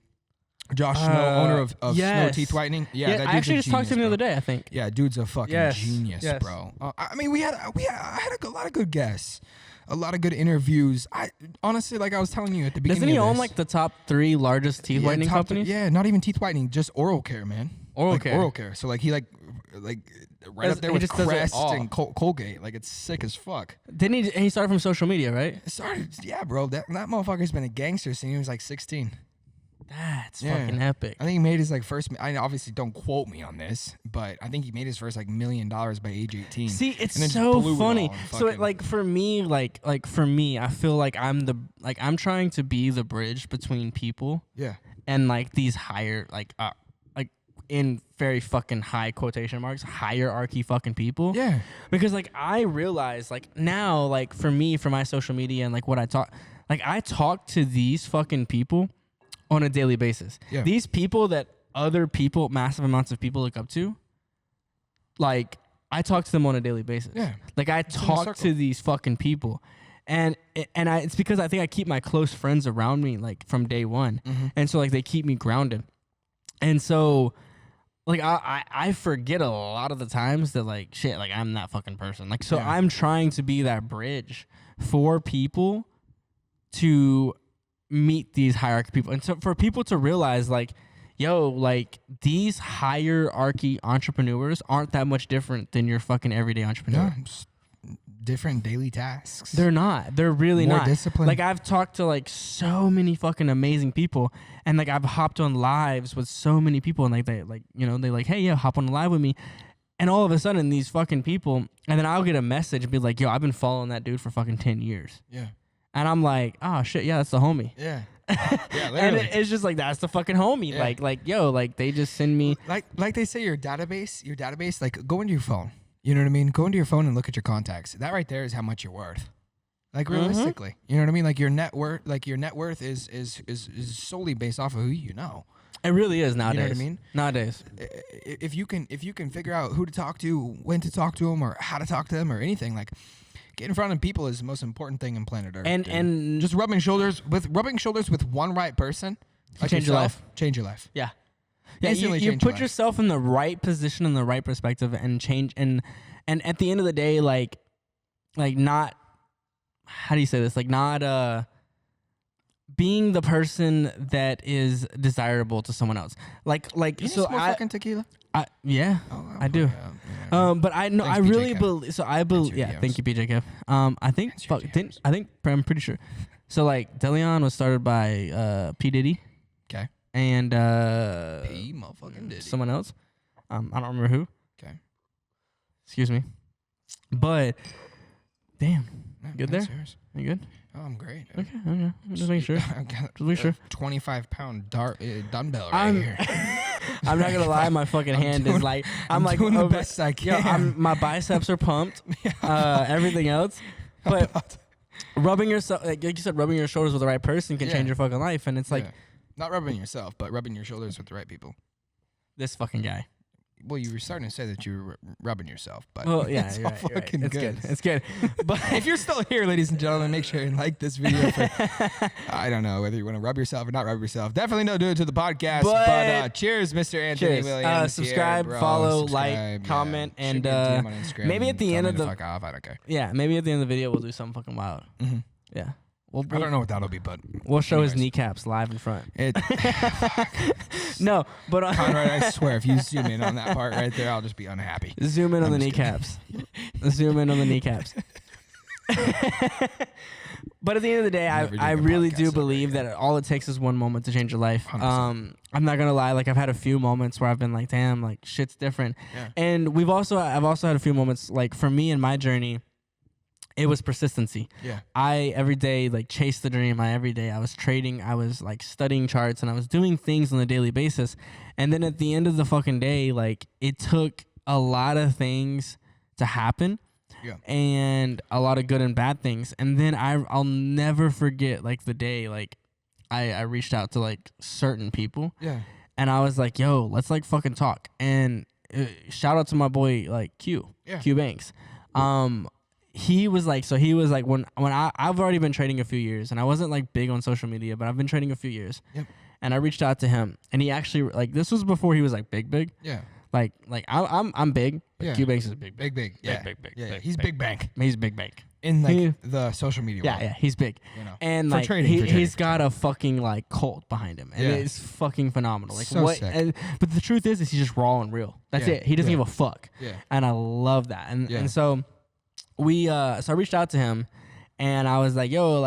Josh Snow, owner of Snow Teeth Whitening. Yeah, that dude's I actually just talked to him the other day, I think. Yeah, dude's a fucking genius, yes. bro. I mean, I had a lot of good guests, a lot of good interviews. I honestly, like I was telling you at the beginning. Doesn't he own like the top 3 largest teeth whitening companies? Yeah, not even teeth whitening, just oral care, man. Oral care. So like he like right up there with Crest and Colgate. Like, it's sick as fuck. Didn't he started from social media, right? Yeah, bro. That motherfucker's been a gangster since he was like 16. That's fucking epic. I think he made his like first. I obviously don't quote me on this, but I think he made his first like $1 million by age 18. See, it's so funny. So like for me, I feel like I'm trying to be the bridge between people. Yeah. and like these higher like in very fucking high quotation marks hierarchy fucking people. Yeah. Because like I realize like now like for me for my social media and like what I talk to these fucking people on a daily basis. Yeah. These people that other people, massive amounts of people look up to, like I talk to them on a daily basis. Yeah. Like I talk to these fucking people. And it's because I think I keep my close friends around me like from day one. Mm-hmm. And so like they keep me grounded. And so like I forget a lot of the times that like shit, like I'm that fucking person. Like so I'm trying to be that bridge for people to meet these hierarchy people. And so for people to realize like, yo, like these hierarchy entrepreneurs aren't that much different than your fucking everyday entrepreneur. No, different daily tasks. They're not. They're really More not. discipline. Like I've talked to like so many fucking amazing people, and like I've hopped on lives with so many people, and like they like they like, hey, yeah, hop on a live with me, and all of a sudden these fucking people, and then I'll get a message and be like, yo, I've been following that dude for fucking 10 years. Yeah. And I'm like, oh shit, yeah, that's the homie. Yeah. Yeah, literally. And it's just like that's the fucking homie. Yeah. Like yo, like they just send me like they say your database, like go into your phone. You know what I mean? Go into your phone and look at your contacts. That right there is how much you're worth. Like realistically, you know what I mean? Like your net worth is solely based off of who you know. It really is nowadays. You know what I mean? Nowadays. If you can figure out who to talk to, when to talk to them, or how to talk to them, or anything, like get in front of people is the most important thing in planet Earth. And just rubbing shoulders with one right person, like change your life. Change your life. Yeah. Yeah, you put yourself in the right position, in the right perspective, and change. And at the end of the day, like not, how do you say this? Like not being the person that is desirable to someone else. Like you so smoke fucking tequila. I do. But I know I really believe. So I believe. Yeah, thank you, PJ Kev. I'm pretty sure. So like Deleon was started by P Diddy. Okay. And motherfucking Diddy. Someone else. I don't remember who. Okay. Excuse me. But damn, No, good there? Serious. You good? Oh, I'm great. Okay. Just making sure. Just making sure. 25-pound dumbbell right here. I'm not gonna lie, my fucking hand is like I'm like doing the best I can. Yo, my biceps are pumped. Everything else, but rubbing yourself, like you said, rubbing your shoulders with the right person can change your fucking life. And it's like not rubbing yourself, but rubbing your shoulders with the right people. This fucking guy. Well, you were starting to say that you were rubbing yourself, but it's all fucking good. It's good. But if you're still here, ladies and gentlemen, make sure you like this video. I don't know whether you want to rub yourself or not rub yourself. Definitely don't do it to the podcast. But cheers, Mr. Anthony Williams. Subscribe, here, follow, like, comment, and maybe at the end of the fuck off. I don't care. Yeah, maybe at the end of the video we'll do something fucking wild. Mm-hmm. Yeah. I don't know what that'll be, but we'll show his kneecaps live in front. No, but Conrad, I swear, if you zoom in on that part right there, I'll just be unhappy. Zoom in on the kneecaps. Zoom in on the kneecaps. But at the end of the day, I really do believe that all it takes is one moment to change your life. 100%. I'm not gonna lie, like I've had a few moments where I've been like, damn, like shit's different. Yeah. And I've also had a few moments like for me in my journey. It was persistency. Yeah. I every day like chased the dream. Every day I was trading. I was like studying charts and I was doing things on a daily basis. And then at the end of the fucking day, like it took a lot of things to happen. Yeah. And a lot of good and bad things. And then I'll never forget like the day like I reached out to like certain people. Yeah. And I was like, yo, let's like fucking talk. And shout out to my boy like Q. Yeah. Q Banks. He was like when I've already been trading a few years and I wasn't like big on social media, but I've been trading a few years. Yep. And I reached out to him and he actually like this was before he was like big. Yeah. Like I'm big, but Q Banks is big. Big. Yeah. Big. Yeah. He's big bank. He's big bank. In like the social media world. Yeah, he's big. You know. And like he's got a fucking like cult behind him. And it's fucking phenomenal. Like so what sick. But the truth is he's just raw and real. That's it. He doesn't give a fuck. Yeah. And I love that. And so so I reached out to him and I was like, yo,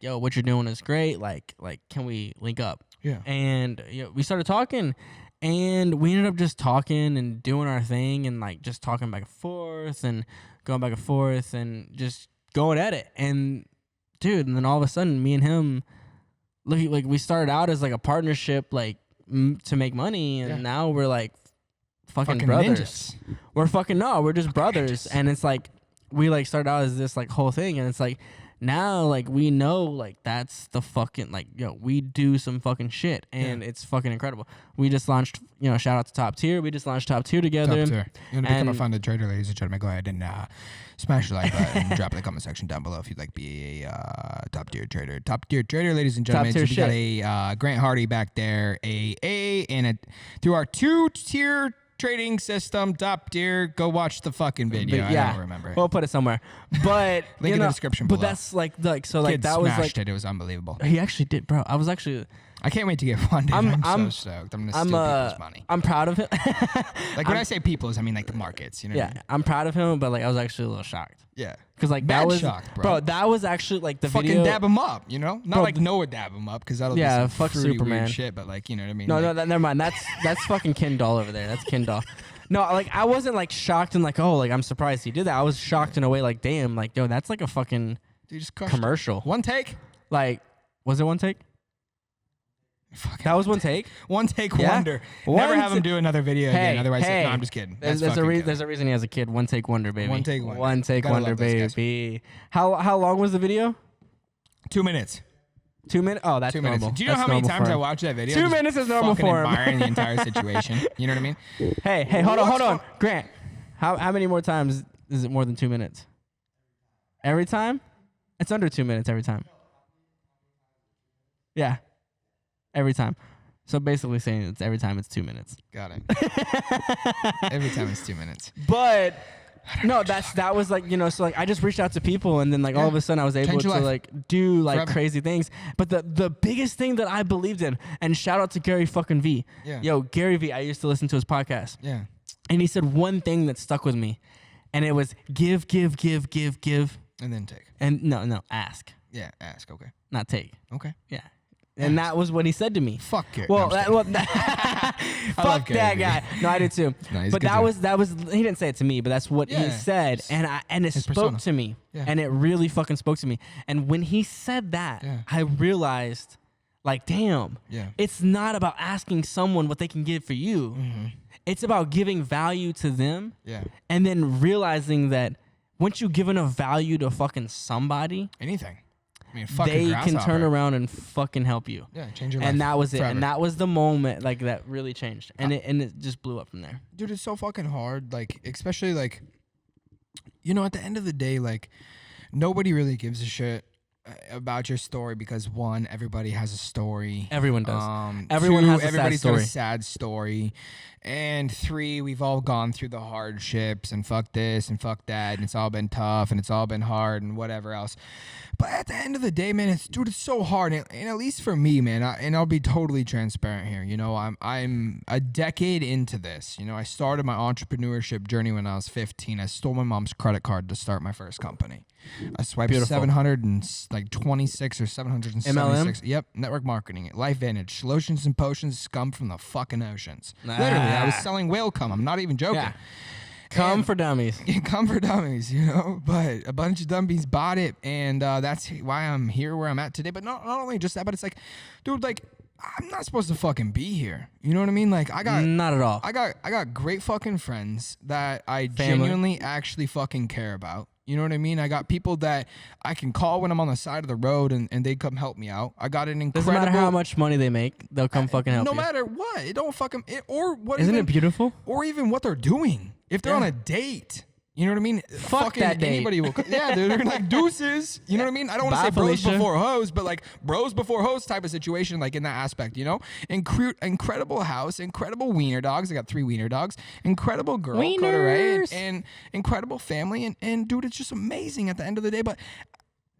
yo, what you're doing is great. Like, can we link up? Yeah. And we started talking and we ended up just talking and doing our thing and like just talking back and forth and going back and forth and just going at it. And dude, and then all of a sudden me and him, like we started out as like a partnership, like to make money, and now we're like fucking brothers. Ninjas. We're just brothers, and it's like we like started out as this like whole thing, and it's like now like we know like that's the fucking like we do some fucking shit, and it's fucking incredible. We just launched, shout out to Top Tier. We just launched Top Tier together. Top Tier. You want to become a founder trader, ladies and gentlemen? Go ahead and smash the like button and drop in the comment section down below if you'd like to be a Top Tier trader. Top Tier trader, ladies and gentlemen. Top tier we got a Grant Hardy back there, through our 2-tier trading system, Top Tier. Go watch the fucking video. I don't remember it. We'll put it somewhere. But link in the description below. But that's so Kid that was like it. It was unbelievable. He actually did, bro. I can't wait to get funded. I'm so stoked. I'm gonna steal people's money. I'm proud of him. Like when I say people's, I mean like the markets. You know? Yeah, I'm proud of him, but like I was actually a little shocked. Yeah, because like Bad that was shocked, bro. That was actually like the fucking video. Dab him up, Not bro, like Noah dab him up because that'll be some fuck fruity Superman weird shit. But like you know what I mean. No, like, never mind. That's fucking Ken Doll over there. That's Ken Doll. No, like I wasn't like shocked and like I'm surprised he did that. I was shocked in a way like damn, like that's like a fucking commercial. One take. Like was it one take? That was one take. One take wonder. Never have him do another video again. Otherwise, no, I'm just kidding. There's a reason he has a kid. One take wonder, baby. One take wonder. One take wonder, baby. How long was the video? 2 minutes. 2 minutes? Oh, that's 2 normal. minutes. Do you know how many times I watched that video? 2 minutes is normal for him. Admiring the entire situation. You know what I mean? Hey, hold on. Grant, how many more times is it more than 2 minutes? Every time? It's under 2 minutes every time. Yeah. Every time. So basically saying it's every time it's 2 minutes. Got it. Every time it's 2 minutes. But no, that was like, so like I just reached out to people and then like all of a sudden I was able to like do like crazy things. But the biggest thing that I believed in, and shout out to Gary fucking V. Yeah. Yo, Gary V, I used to listen to his podcast. Yeah. And he said one thing that stuck with me. And it was give. And then take. And no, ask. Yeah, ask, okay. Not take. Okay. Yeah. And that was what he said to me. Fuck Gary. Well, no, fuck that guy. No, I did too. No, but that was he didn't say it to me, but that's what he said, and it spoke to me, and it really fucking spoke to me. And when he said that, I realized, like, damn, it's not about asking someone what they can give for you. Mm-hmm. It's about giving value to them, and then realizing that once you give enough value to fucking somebody, anything. I mean, they can turn around and fucking help you. Yeah, change your life. And that was it. Forever. And that was the moment like that really changed. And it just blew up from there. Dude, it's so fucking hard. Like, especially like, at the end of the day, like, nobody really gives a shit about your story because one, everybody has a story. Everyone does. Everyone has a everybody's sad story. got a sad story. And three, we've all gone through the hardships and fuck this and fuck that, and it's all been tough and it's all been hard and whatever else. But at the end of the day, man, it's so hard. And at least for me, man, and I'll be totally transparent here. I'm a decade into this. I started my entrepreneurship journey when I was 15. I stole my mom's credit card to start my first company. I swiped 726 or 776. MLM? Yep, network marketing, LifeVantage, lotions and potions, scum from the fucking oceans. Literally, I was selling whale cum. I'm not even joking. Yeah. Come for dummies. Come for dummies, But a bunch of dummies bought it, and that's why I'm here where I'm at today. But not only just that, but it's like, dude, like, I'm not supposed to fucking be here. You know what I mean? Like, not at all. I got great fucking friends that I Family. genuinely actually fucking care about. You know what I mean? I got people that I can call when I'm on the side of the road and they come help me out. I got an incredible... Doesn't matter how much money they make, they'll come fucking help you. No matter what. It don't fucking... or what Isn't it beautiful? Or even what they're doing. If they're on a date... You know what I mean? Fuck that date. Anybody will... Yeah, they're like deuces. You know what I mean? I don't want to say bros before hoes, but like bros before hoes type of situation, like in that aspect, Incredible house, incredible wiener dogs. I got 3 wiener dogs. Incredible girl. Wieners. And incredible family. And dude, it's just amazing at the end of the day. But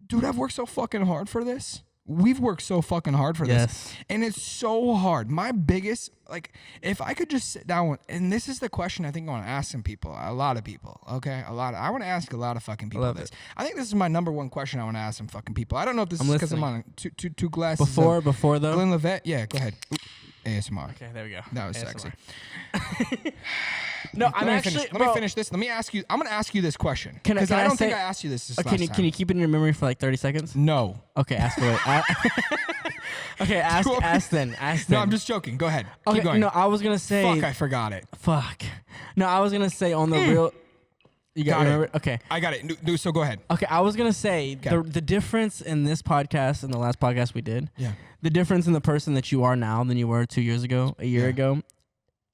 dude, I've worked so fucking hard for this. We've worked so fucking hard for this. And it's so hard. My biggest, like, if I could just sit down and this is the question I think I want to ask some people, a lot of people, okay? I want to ask a lot of fucking people this. I think this is my number one question I want to ask some fucking people. I don't know if this is because I'm on two glasses. Before though? Glenlivet? Yeah, go ahead. ASMR. Okay, there we go. That was ASMR. sexy. No, let me finish this. Let me ask you. I'm going to ask you this question. Because I don't think I asked you this last time. Can you keep it in your memory for like 30 seconds? No. Okay, ask away. Okay, ask then. No, I'm just joking. Go ahead. Keep going. No, I was gonna say. Fuck, I forgot it. Fuck. No, I was gonna say on the real. You got it. Okay. I got it. So go ahead. Okay, I was gonna say the difference in this podcast and the last podcast we did. Yeah. The difference in the person that you are now than you were 2 years ago, a year ago.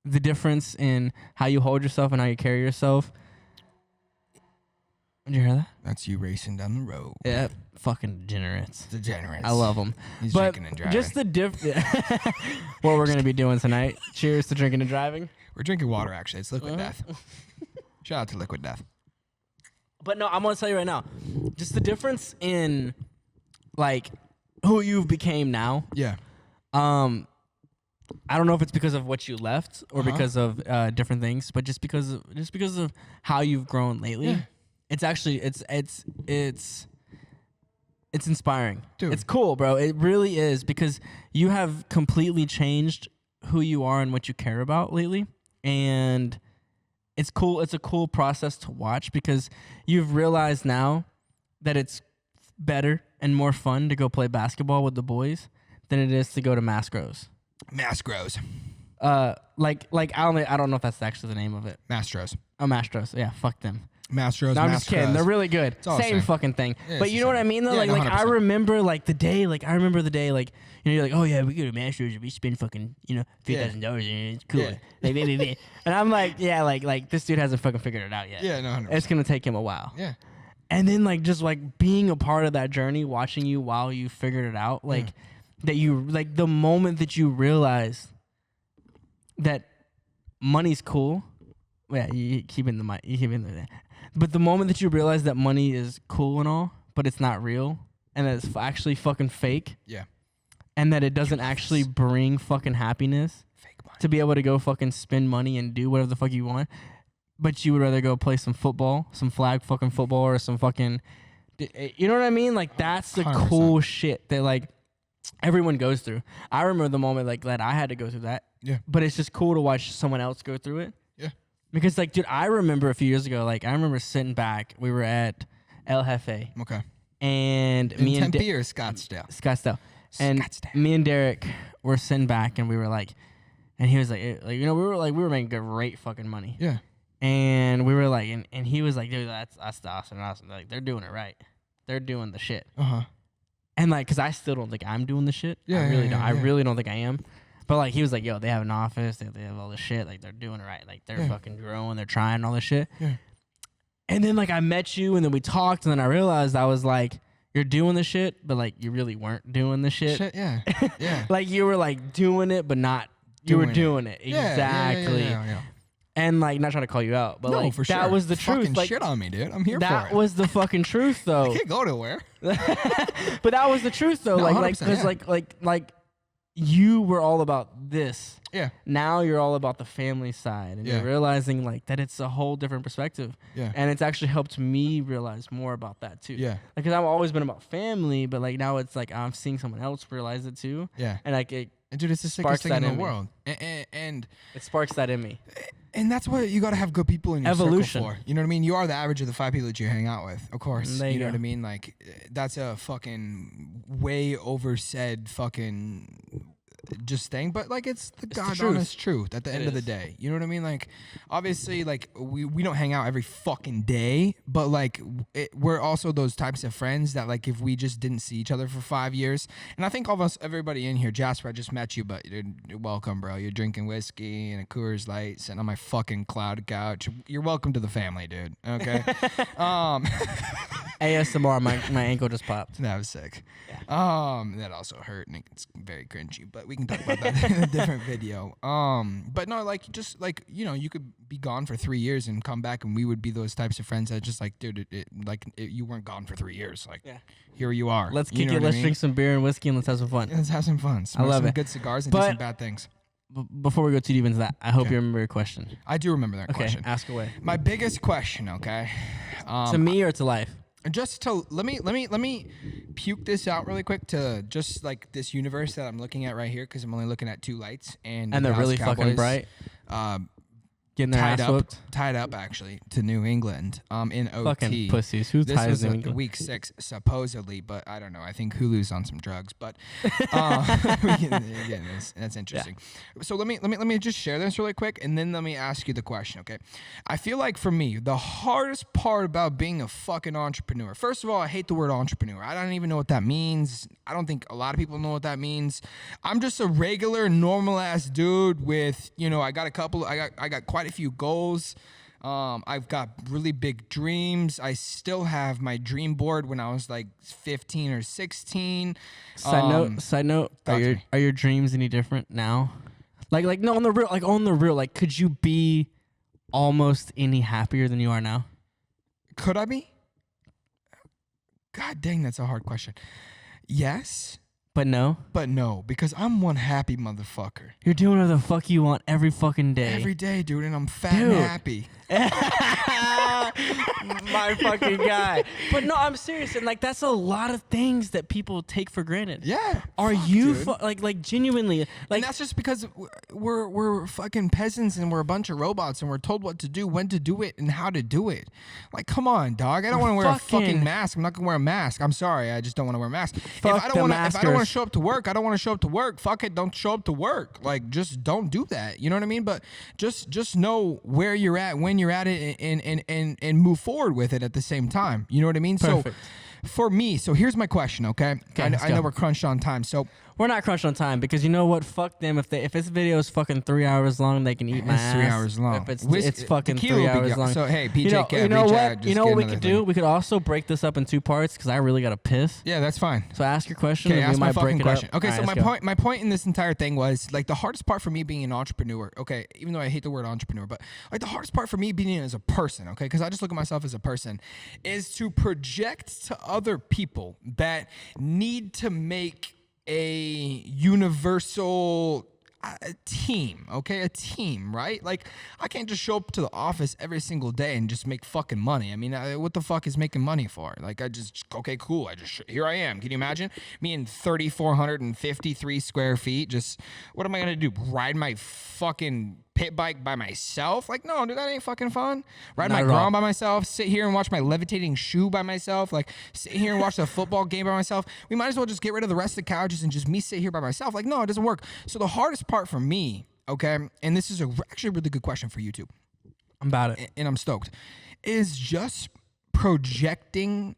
The difference in how you hold yourself and how you carry yourself. Did you hear that? That's you racing down the road. Yeah, fucking degenerates. Degenerates. I love them. He's but drinking and driving. Just the what we're gonna be doing tonight. Cheers to drinking and driving. We're drinking water. Actually, it's Liquid Death. Shout out to Liquid Death. But no, I'm gonna tell you right now, just the difference in like who you've became now. Yeah. I don't know if it's because of what you left or because of different things, but just because of how you've grown lately. Yeah. It's actually it's inspiring. Dude. It's cool, bro. It really is, because you have completely changed who you are and what you care about lately, and it's cool. It's a cool process to watch, because you've realized now that it's better and more fun to go play basketball with the boys than it is to go to Mastros. Mastros. Like I don't know if that's actually the name of it. Mastros. Oh, Mastros. Yeah, fuck them. Mastros. No, I'm just kidding. They're really good. Same fucking thing. Yeah, but you know what I mean, though? Yeah, like I remember like the day, like you're like, oh yeah, we go to Masters and we spend fucking, $3,000 and it's cool. Yeah. And I'm like, yeah, like this dude hasn't fucking figured it out yet. Yeah, no, 100%. It's gonna take him a while. Yeah. And then like just like being a part of that journey, watching you while you figured it out, like that you like the moment that you realize that money's cool. Yeah, you keep in the mic. You keep in there. But the moment that you realize that money is cool and all, but it's not real, and that it's actually fucking fake. Yeah. And that it doesn't actually bring fucking happiness. Fake money. To be able to go fucking spend money and do whatever the fuck you want, but you would rather go play some football, some flag fucking football, or some fucking, you know what I mean? Like that's the 100%. Cool shit that like everyone goes through. I remember the moment like that I had to go through that. Yeah. But it's just cool to watch someone else go through it. Yeah. Because like, dude, I remember a few years ago, like I remember sitting back. We were at El Jefe. Okay. And in me Tempe or Scottsdale? Scottsdale. And me and Derek were sitting back, and we were like, and he was like, we were making great fucking money. Yeah. And we were like, and he was like, dude, that's awesome. Like they're doing it right. They're doing the shit. And like, cause I still don't think I'm doing the shit. Yeah. I really don't. I really don't think I am. But like, he was like, yo, they have an office. They have all this shit. Like they're doing it right. Like they're fucking growing. They're trying all this shit. Yeah. And then like I met you, and then we talked, and then I realized I was like, you're doing the shit, but like you really weren't doing the shit. Yeah. Yeah. Like you were like doing it, but not. You were doing it. Exactly. Yeah. And like, not trying to call you out, but no, like for sure. that was the truth. Fucking like, shit on me, dude. I'm here for it. That was the fucking truth, though. I can't go nowhere. But that was the truth, though. No, like, because like you were all about this. Yeah. Now you're all about the family side, and you're realizing like that it's a whole different perspective. Yeah. And it's actually helped me realize more about that too. Yeah. Because I've always been about family, but like now it's like I'm seeing someone else realize it too. Yeah. And like it. And dude, it's the sickest thing in the world. And it sparks that in me. And that's what you got to have good people in your Evolution. circle for. You know what I mean? You are the average of the 5 people that you hang out with, of course. You know what I mean? Like, that's a fucking way oversaid fucking just thing, but like it's the God honest truth at the end of the day. You know what I mean? Like, obviously, like we don't hang out every fucking day, but like we're also those types of friends that like if we just didn't see each other for 5 years, and I think almost everybody in here, Jasper, I just met you, but you're welcome, bro. You're drinking whiskey and a Coors Light, sitting on my fucking cloud couch. You're welcome to the family, dude. Okay. ASMR, my ankle just popped. That was sick. Yeah. That also hurt, and it's very cringy, but we can talk about that in a different video. But no, like just like, you know, you could be gone for 3 years and come back, and we would be those types of friends that just like, dude, you weren't gone for 3 years. Like, here you are. Let's kick it. Let's drink some beer and whiskey, and let's have some fun. Let's have some fun. Smoke some good cigars and do some bad things. Before we go too deep into that, I hope you remember your question. I do remember that question. Okay, ask away. My biggest question, okay? To me or to life? Just to let me puke this out really quick to just like this universe that I'm looking at right here, because I'm only looking at two lights, and they're really fucking bright. Getting their ass whooped. Tied up actually to New England in OT. Fucking pussies. Who This ties was New England? week 6 supposedly, but I don't know. I think Hulu's on some drugs, but that's interesting. Yeah. So let me just share this really quick, and then let me ask you the question. Okay, I feel like for me, the hardest part about being a fucking entrepreneur. First of all, I hate the word entrepreneur. I don't even know what that means. I don't think a lot of people know what that means. I'm just a regular, normal ass dude with, I got quite a few goals. I've got really big dreams. I still have my dream board when I was like 15 or 16. Side note, are your dreams any different now? Like no, on the real, like could you be almost any happier than you are now? Could I be? God dang, that's a hard question. Yes. But no, because I'm one happy motherfucker. You're doing whatever the fuck you want every fucking day. Every day, dude, and I'm fat and happy. My fucking guy. But no, I'm serious, and like that's a lot of things that people take for granted. Yeah. Are you like genuinely like? And that's just because we're fucking peasants and we're a bunch of robots and we're told what to do, when to do it, and how to do it. Like, come on, dog. I don't want to wear a fucking mask. I'm not gonna wear a mask. I'm sorry. I just don't want to wear a mask. If I don't want to show up to work, I don't want to show up to work. Fuck it. Don't show up to work. Like, just don't do that. You know what I mean? But just know where you're at, when you're at it, and move forward with it at the same time. You know what I mean? Perfect. So for me, here's my question, okay? I know we're crunched on time. So we're not crunched on time because you know what? Fuck them. If this video is fucking 3 hours long, they can eat my ass. 3 hours long. If it's fucking 3 hours long. So hey, PJ, you know what? You know what we could do? We could also break this up in 2 parts because I really gotta piss. Yeah, that's fine. So ask your question. Okay, and we might break it question. up. Okay, so my point in this entire thing was like the hardest part for me being an entrepreneur. Okay, even though I hate the word entrepreneur, but like the hardest part for me being as a person. Okay, because I just look at myself as a person, is to project to other people that need to make a universal team, okay? A team, right? Like, I can't just show up to the office every single day and just make fucking money. I mean, what the fuck is making money for? Like, okay, cool. Here I am. Can you imagine me in 3,453 square feet? Just, what am I going to do? Ride my fucking pit bike by myself? Like, no, dude, that ain't fucking fun. Ride my Grom by myself, sit here and watch my levitating shoe by myself, like sit here and watch the football game by myself. We might as well just get rid of the rest of the couches and just me sit here by myself. Like, no, it doesn't work. So the hardest part for me, okay, and this is actually a really good question for you too. I'm about it. And I'm stoked, is just projecting,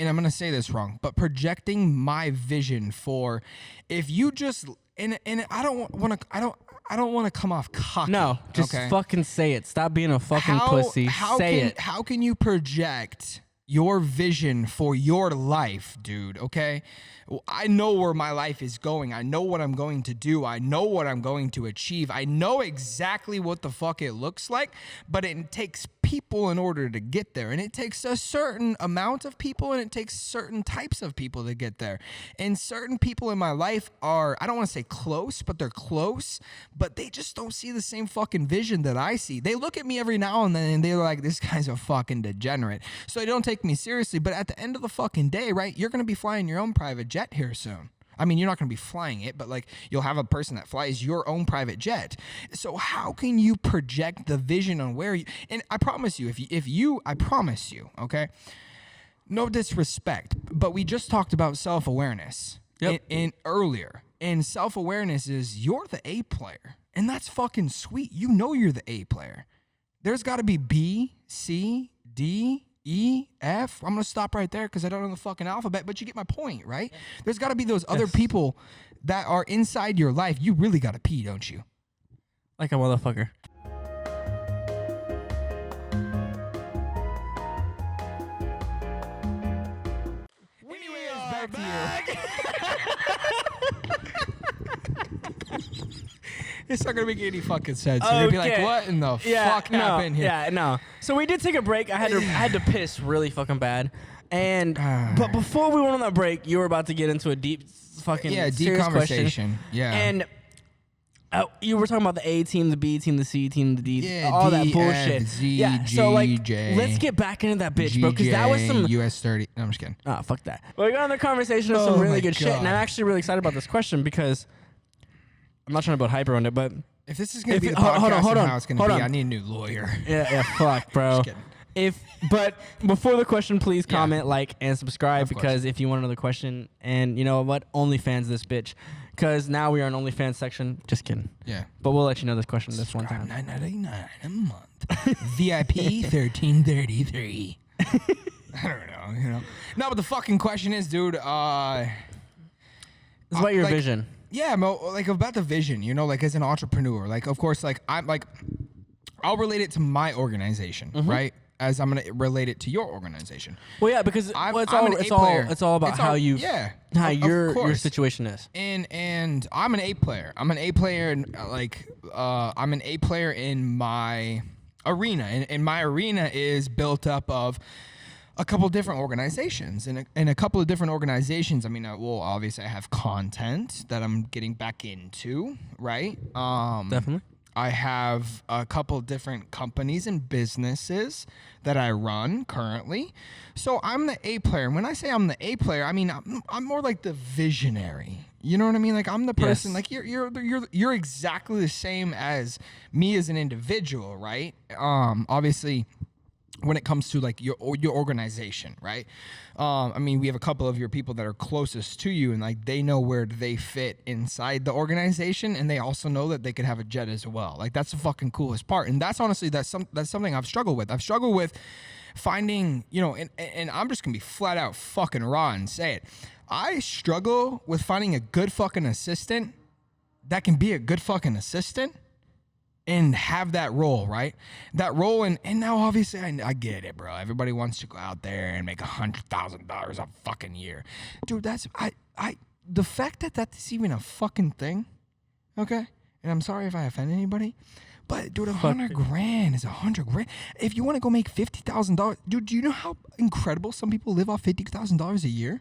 and I'm going to say this wrong, but projecting my vision for, if you just, and I don't want to come off cocky. No, just fucking say it. Stop being a fucking pussy. Say it. How can you project your vision for your life, dude? Okay? Well, I know where my life is going. I know what I'm going to do. I know what I'm going to achieve. I know exactly what the fuck it looks like, but it takes people in order to get there. And it takes a certain amount of people, and it takes certain types of people to get there. And certain people in my life are, I don't want to say close, but they're close, but they just don't see the same fucking vision that I see. They look at me every now and then and they're like, this guy's a fucking degenerate. So they don't take me seriously. But at the end of the fucking day, right, you're going to be flying your own private jet here soon. I mean, you're not going to be flying it, but like you'll have a person that flies your own private jet. So how can you project the vision on where you, and I promise you, I promise you, okay, no disrespect, but we just talked about self-awareness in earlier, and self-awareness is you're the A player, and that's fucking sweet. You know you're the A player. There's got to be B, C, D, E, F. I'm going to stop right there because I don't know the fucking alphabet, but you get my point, right? There's got to be those other people that are inside your life. You really got to pee, don't you? Like a motherfucker. Back to you. It's not gonna make any fucking sense. You're gonna be like, "What in the fuck happened here?" Yeah, no. So we did take a break. I had to piss really fucking bad, and but before we went on that break, you were about to get into a deep fucking deep conversation. Question. Yeah, and you were talking about the A team, the B team, the C team, the D, all D, that bullshit. F, Z, G, so like, J, let's get back into that bitch, G, bro, because that was some US 30. No, I'm just kidding. Oh, fuck that. Well, we got on the conversation of some really good shit, and I'm actually really excited about this question because I'm not trying to build hype around it, but If this is gonna be the podcast, hold on, how it's gonna be, I need a new lawyer. Yeah, fuck, bro. Just kidding. But before the question, please comment, like, and subscribe, because if you want another question, and you know what, OnlyFans this bitch, because now we are an OnlyFans section. Just kidding. Yeah. But we'll let you know this question this one time. $9.99 a month. VIP 1333. I don't know. You know. No, but the fucking question is, dude. It's about your vision. Yeah, like about the vision. You know, like as an entrepreneur, like of course, like I'm like, I'll relate it to my organization, right? As I'm gonna relate it to your organization. Well, yeah, because it's all about how your situation is. And I'm an A player. I'm an A player, and I'm an A player in my arena, and my arena is built up of a couple of different organizations, and a couple of different organizations. I mean, well, obviously I have content that I'm getting back into, right? Definitely. I have a couple different companies and businesses that I run currently. So I'm the A player. And when I say I'm the A player, I mean I'm more like the visionary. You know what I mean? Like I'm the person. Like you're exactly the same as me as an individual, right? Obviously, when it comes to like your organization, right? I mean, we have a couple of your people that are closest to you, and like they know where they fit inside the organization, and they also know that they could have a jet as well. Like that's the fucking coolest part, and that's honestly that's something I've struggled with. I've struggled with finding, you know, and I'm just gonna be flat out fucking raw and say it. I struggle with finding a good fucking assistant that can be a good fucking assistant and have that role, right? That role, and now obviously I get it, bro. Everybody wants to go out there and make $100,000 a fucking year, dude. That's the fact that that's even a fucking thing, okay? And I'm sorry if I offend anybody, but dude, $100,000 is $100,000. If you want to go make $50,000, dude, do you know how incredible some people live off $50,000 a year?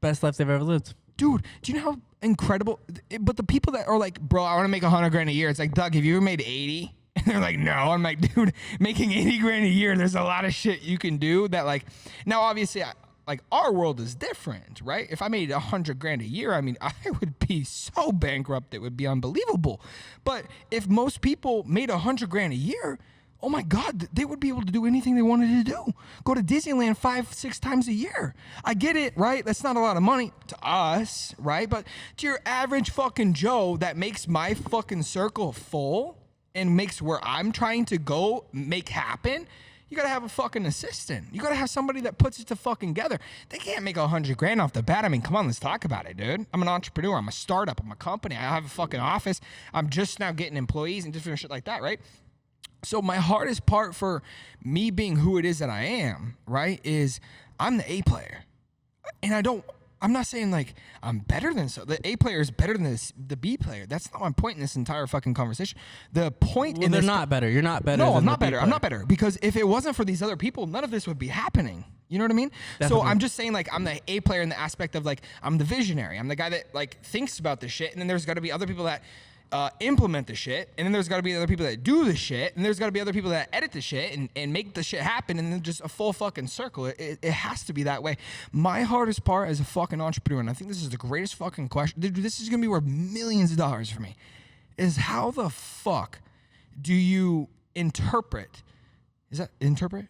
Best life they've ever lived. Dude, do you know how incredible? But the people that are like, bro, I want to make $100,000 a year. It's like, Doug, have you ever made 80? And they're like, no. I'm like, dude, making $80,000 a year, there's a lot of shit you can do that, like, now obviously, like our world is different, right? If I made $100,000 a year, I mean, I would be so bankrupt, it would be unbelievable. But if most people made $100,000 a year, oh my God, they would be able to do anything they wanted to do. Go to Disneyland 5-6 times a year. I get it, right? That's not a lot of money to us, right? But to your average fucking Joe that makes my fucking circle full and makes where I'm trying to go make happen, you gotta have a fucking assistant. You gotta have somebody that puts it to fucking together. They can't make $100,000 off the bat. I mean, come on, let's talk about it, dude. I'm an entrepreneur. I'm a startup. I'm a company. I have a fucking office. I'm just now getting employees and different shit like that, right? So my hardest part for me being who it is that I am, right, is I'm the A player. And I'm not saying like I'm better than the A player is better than the B player. That's not my point in this entire fucking conversation. The point in they're not better. You're not better. No, I'm not better. I'm not better, because if it wasn't for these other people, none of this would be happening. You know what I mean? Definitely. So I'm just saying, like, I'm the A player in the aspect of like I'm the visionary. I'm the guy that like thinks about the shit, and then there's got to be other people that implement the shit, and then there's got to be other people that do the shit, and there's got to be other people that edit the shit and make the shit happen, and then just a full fucking circle. It has to be that way. My hardest part as a fucking entrepreneur, and I think this is the greatest fucking question, dude, this is gonna be worth millions of dollars for me, is how the fuck do you interpret? Is that interpret?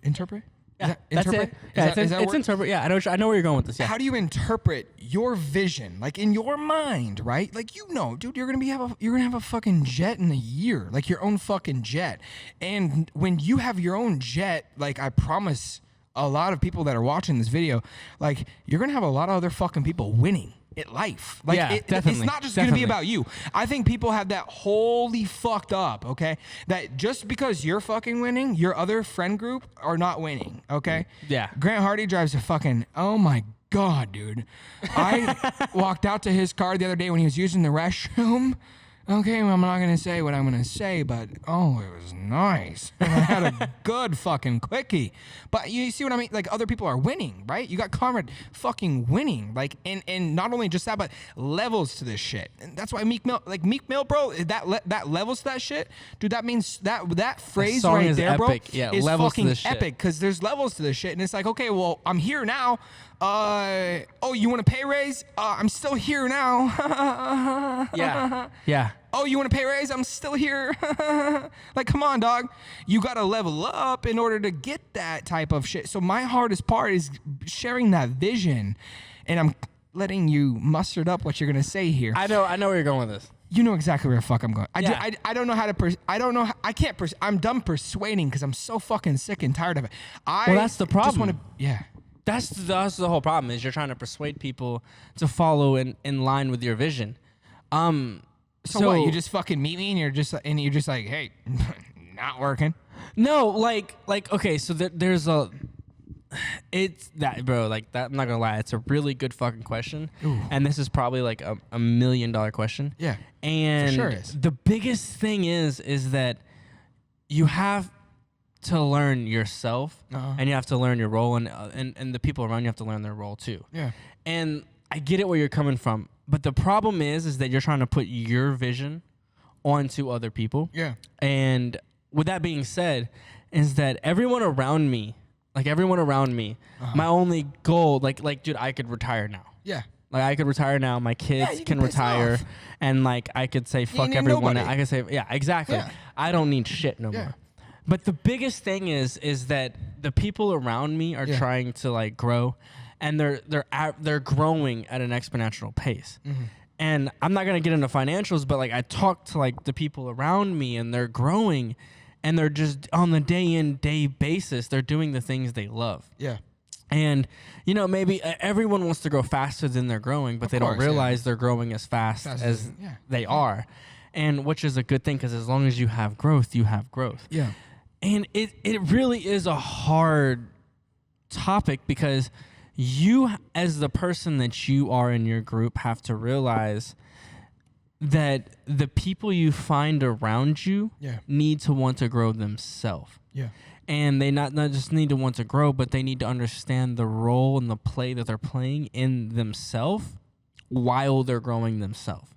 Yeah, that's it. Yeah, it's interpret. Yeah, I know where you're going with this. Yeah. How do you interpret your vision, like in your mind, right? Like, you know, dude, you're gonna have a fucking jet in a year, like your own fucking jet. And when you have your own jet, like I promise a lot of people that are watching this video, like you're gonna have a lot of other fucking people winning at life. Like, yeah, it's not just gonna be about you. I think people have that wholly fucked up, okay? That just because you're fucking winning, your other friend group are not winning, okay? Yeah. Grant Hardy drives a fucking, oh my God, dude. I walked out to his car the other day when he was using the restroom. Okay, well, I'm not going to say what I'm going to say, but, oh, it was nice. I had a good fucking quickie. But you see what I mean? Like, other people are winning, right? You got Conrad fucking winning. Like, and not only just that, but levels to this shit. And that's why Meek Mill, bro, that levels to that shit, dude, that means that phrase right there, epic. Bro, is fucking epic, because there's levels to this shit. And it's like, okay, well, I'm here now. Oh, you want a pay raise? I'm still here now. Yeah. Oh, you want a pay raise? I'm still here. Like, come on, dog. You got to level up in order to get that type of shit. So my hardest part is sharing that vision. And I'm letting you muster up what you're going to say here. I know where you're going with this. You know exactly where the fuck I'm going. I don't know how to, I'm done persuading because I'm so fucking sick and tired of it. Well, that's the problem. Just wanna, yeah. That's the whole problem is you're trying to persuade people to follow in line with your vision. So what? You just fucking meet me and you're just like, hey, not working. No, like okay, so there's it's that, bro. Like that, I'm not gonna lie, it's a really good fucking question. Ooh. And this is probably like a $1 million question. Yeah, and for sure is. The biggest thing is that you have to learn yourself, and you have to learn your role, and the people around you have to learn their role too. Yeah, and I get it where you're coming from, but the problem is that you're trying to put your vision onto other people. Yeah, and with that being said, is that everyone around me, my only goal, like, dude, I could retire now. Yeah. Like, I could retire now. My kids can retire. Off. And, like, I could say, fuck everyone. Nobody. I could say, yeah, exactly. Yeah. I don't need shit no more. But the biggest thing is that the people around me are trying to, like, grow. And they're growing at an exponential pace. Mm-hmm. And I'm not going to get into financials, but, like, I talk to, like, the people around me, and they're growing. And they're just on the day in, day basis, they're doing the things they love. Yeah. And, you know, maybe everyone wants to grow faster than they're growing, but they don't realize they're growing as fast as they are. And which is a good thing, because as long as you have growth, you have growth. Yeah. And it really is a hard topic, because you, as the person that you are in your group, have to realize that the people you find around you need to want to grow themselves. Yeah. And they not just need to want to grow, but they need to understand the role and the play that they're playing in themselves while they're growing themselves.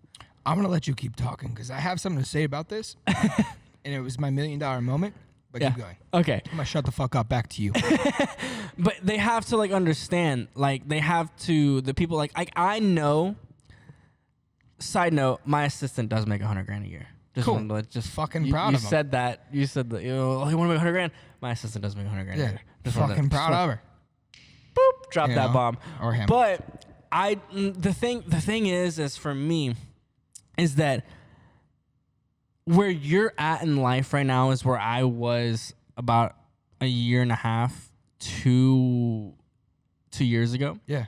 I'm going to let you keep talking because I have something to say about this. And it was my $1 million moment. But keep going. Okay. I'm going to shut the fuck up. Back to you. But they have to, like, understand. Like, they have to, the people, like I know. Side note, my assistant does make $100,000 a year. Just fucking proud of him. You said that. You said that. You know, you want to make $100,000. My assistant does make $100,000 a year. Just fucking proud of her. Boop. Drop that bomb. Or him. But the thing is for me, is that where you're at in life right now is where I was about a year and a half, 2 years ago. Yeah.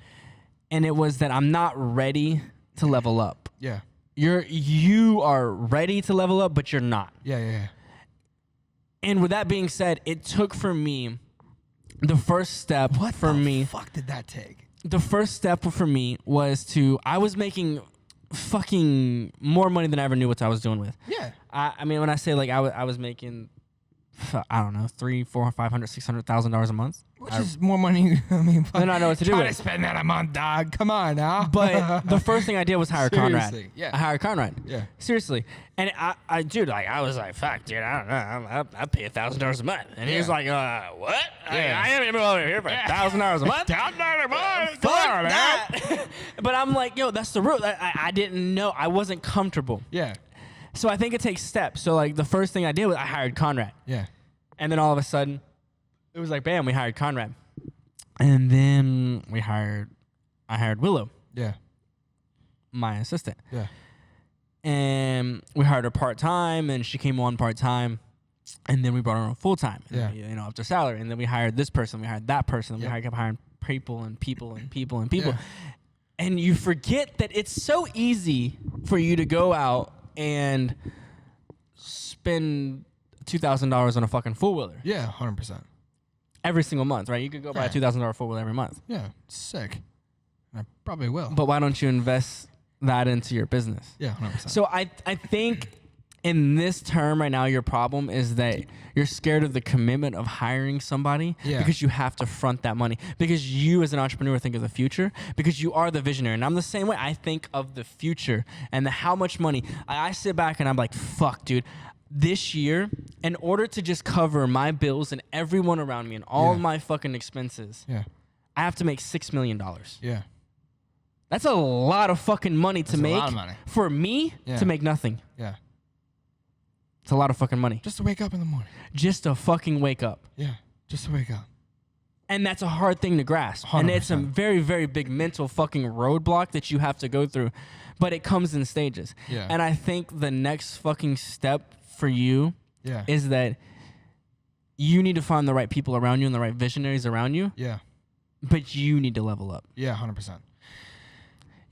And it was that I'm not ready to level up. Yeah. You are ready to level up, but you're not. Yeah. And with that being said, it took for me the first step for me. What the fuck did that take? The first step for me was I was making fucking more money than I ever knew what I was doing with. Yeah. I mean, when I say, like, I was making, I don't know, $300,000, $400,000, $500,000, $600,000 a month. Which is more money. I mean, then I know what to do with. Try to spend that a month, dog. Come on now. But the first thing I did was hire Conrad. Yeah. I hired Conrad. Yeah. Seriously. And I was like, fuck, dude, I don't know. I pay $1,000 a month. And he was like, what? Yeah. I am over here for $1,000 a month. $1,000 a month. Fuck that. But I'm like, yo, that's the root. I didn't know. I wasn't comfortable. Yeah. So I think it takes steps. So, like, the first thing I did was I hired Conrad. Yeah. And then all of a sudden, it was like, bam, we hired Conrad. And then I hired Willow. Yeah. My assistant. Yeah. And we hired her part-time, and she came on part-time. And then we brought her on full-time. Yeah. You know, up to salary. And then we hired this person, we hired that person. And we kept hiring people and people and people and people. Yeah. And you forget that it's so easy for you to go out and spend $2,000 on a fucking four-wheeler. Yeah, 100%. Every single month, right? You could go buy a $2,000 four-wheeler every month. Yeah, sick. I probably will. But why don't you invest that into your business? Yeah, 100%. So I think in this term right now, your problem is that you're scared of the commitment of hiring somebody because you have to front that money. Because you as an entrepreneur think of the future, because you are the visionary. And I'm the same way. I think of the future and how much money. I sit back and I'm like, fuck, dude. This year, in order to just cover my bills and everyone around me and all of my fucking expenses, I have to make $6 million. Yeah. That's a lot of fucking money to make. A lot of money. For me to make nothing. Yeah. It's a lot of fucking money. Just to wake up in the morning. Just to fucking wake up. Yeah. Just to wake up. And that's a hard thing to grasp. 100%. And it's a very, very big mental fucking roadblock that you have to go through. But it comes in stages. Yeah. And I think the next fucking step for you is that you need to find the right people around you and the right visionaries around you. Yeah. But you need to level up. Yeah, 100%.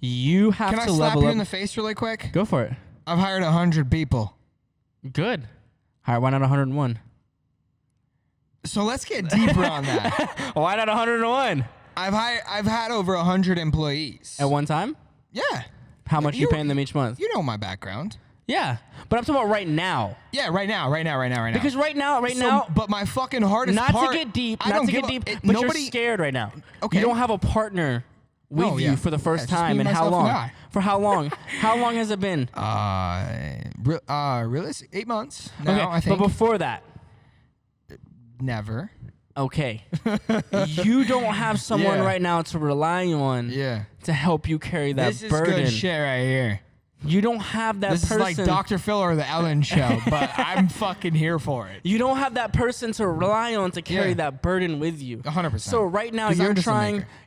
You have to level up. Can I slap you in the face really quick? Go for it. I've hired 100 people. Good. All right, why not 101? So let's get deeper on that. Why not 101? I've had over 100 employees. At one time? Yeah. How much you paying them each month? You know my background. Yeah. But I'm talking about right now. Yeah, right now. Because right now. But my fucking hardest part. Not to get deep, but you're scared right now. Okay. You don't have a partner with you for the first time. And how long? For how long? How long has it been? Realistic 8 months now, I think. But before that? Never. Okay. You don't have someone right now to rely on to help you carry that burden. This is good shit right here. You don't have that person. This is like Dr. Phil or the Ellen Show, but I'm fucking here for it. You don't have that person to rely on to carry that burden with you. 100%. So right now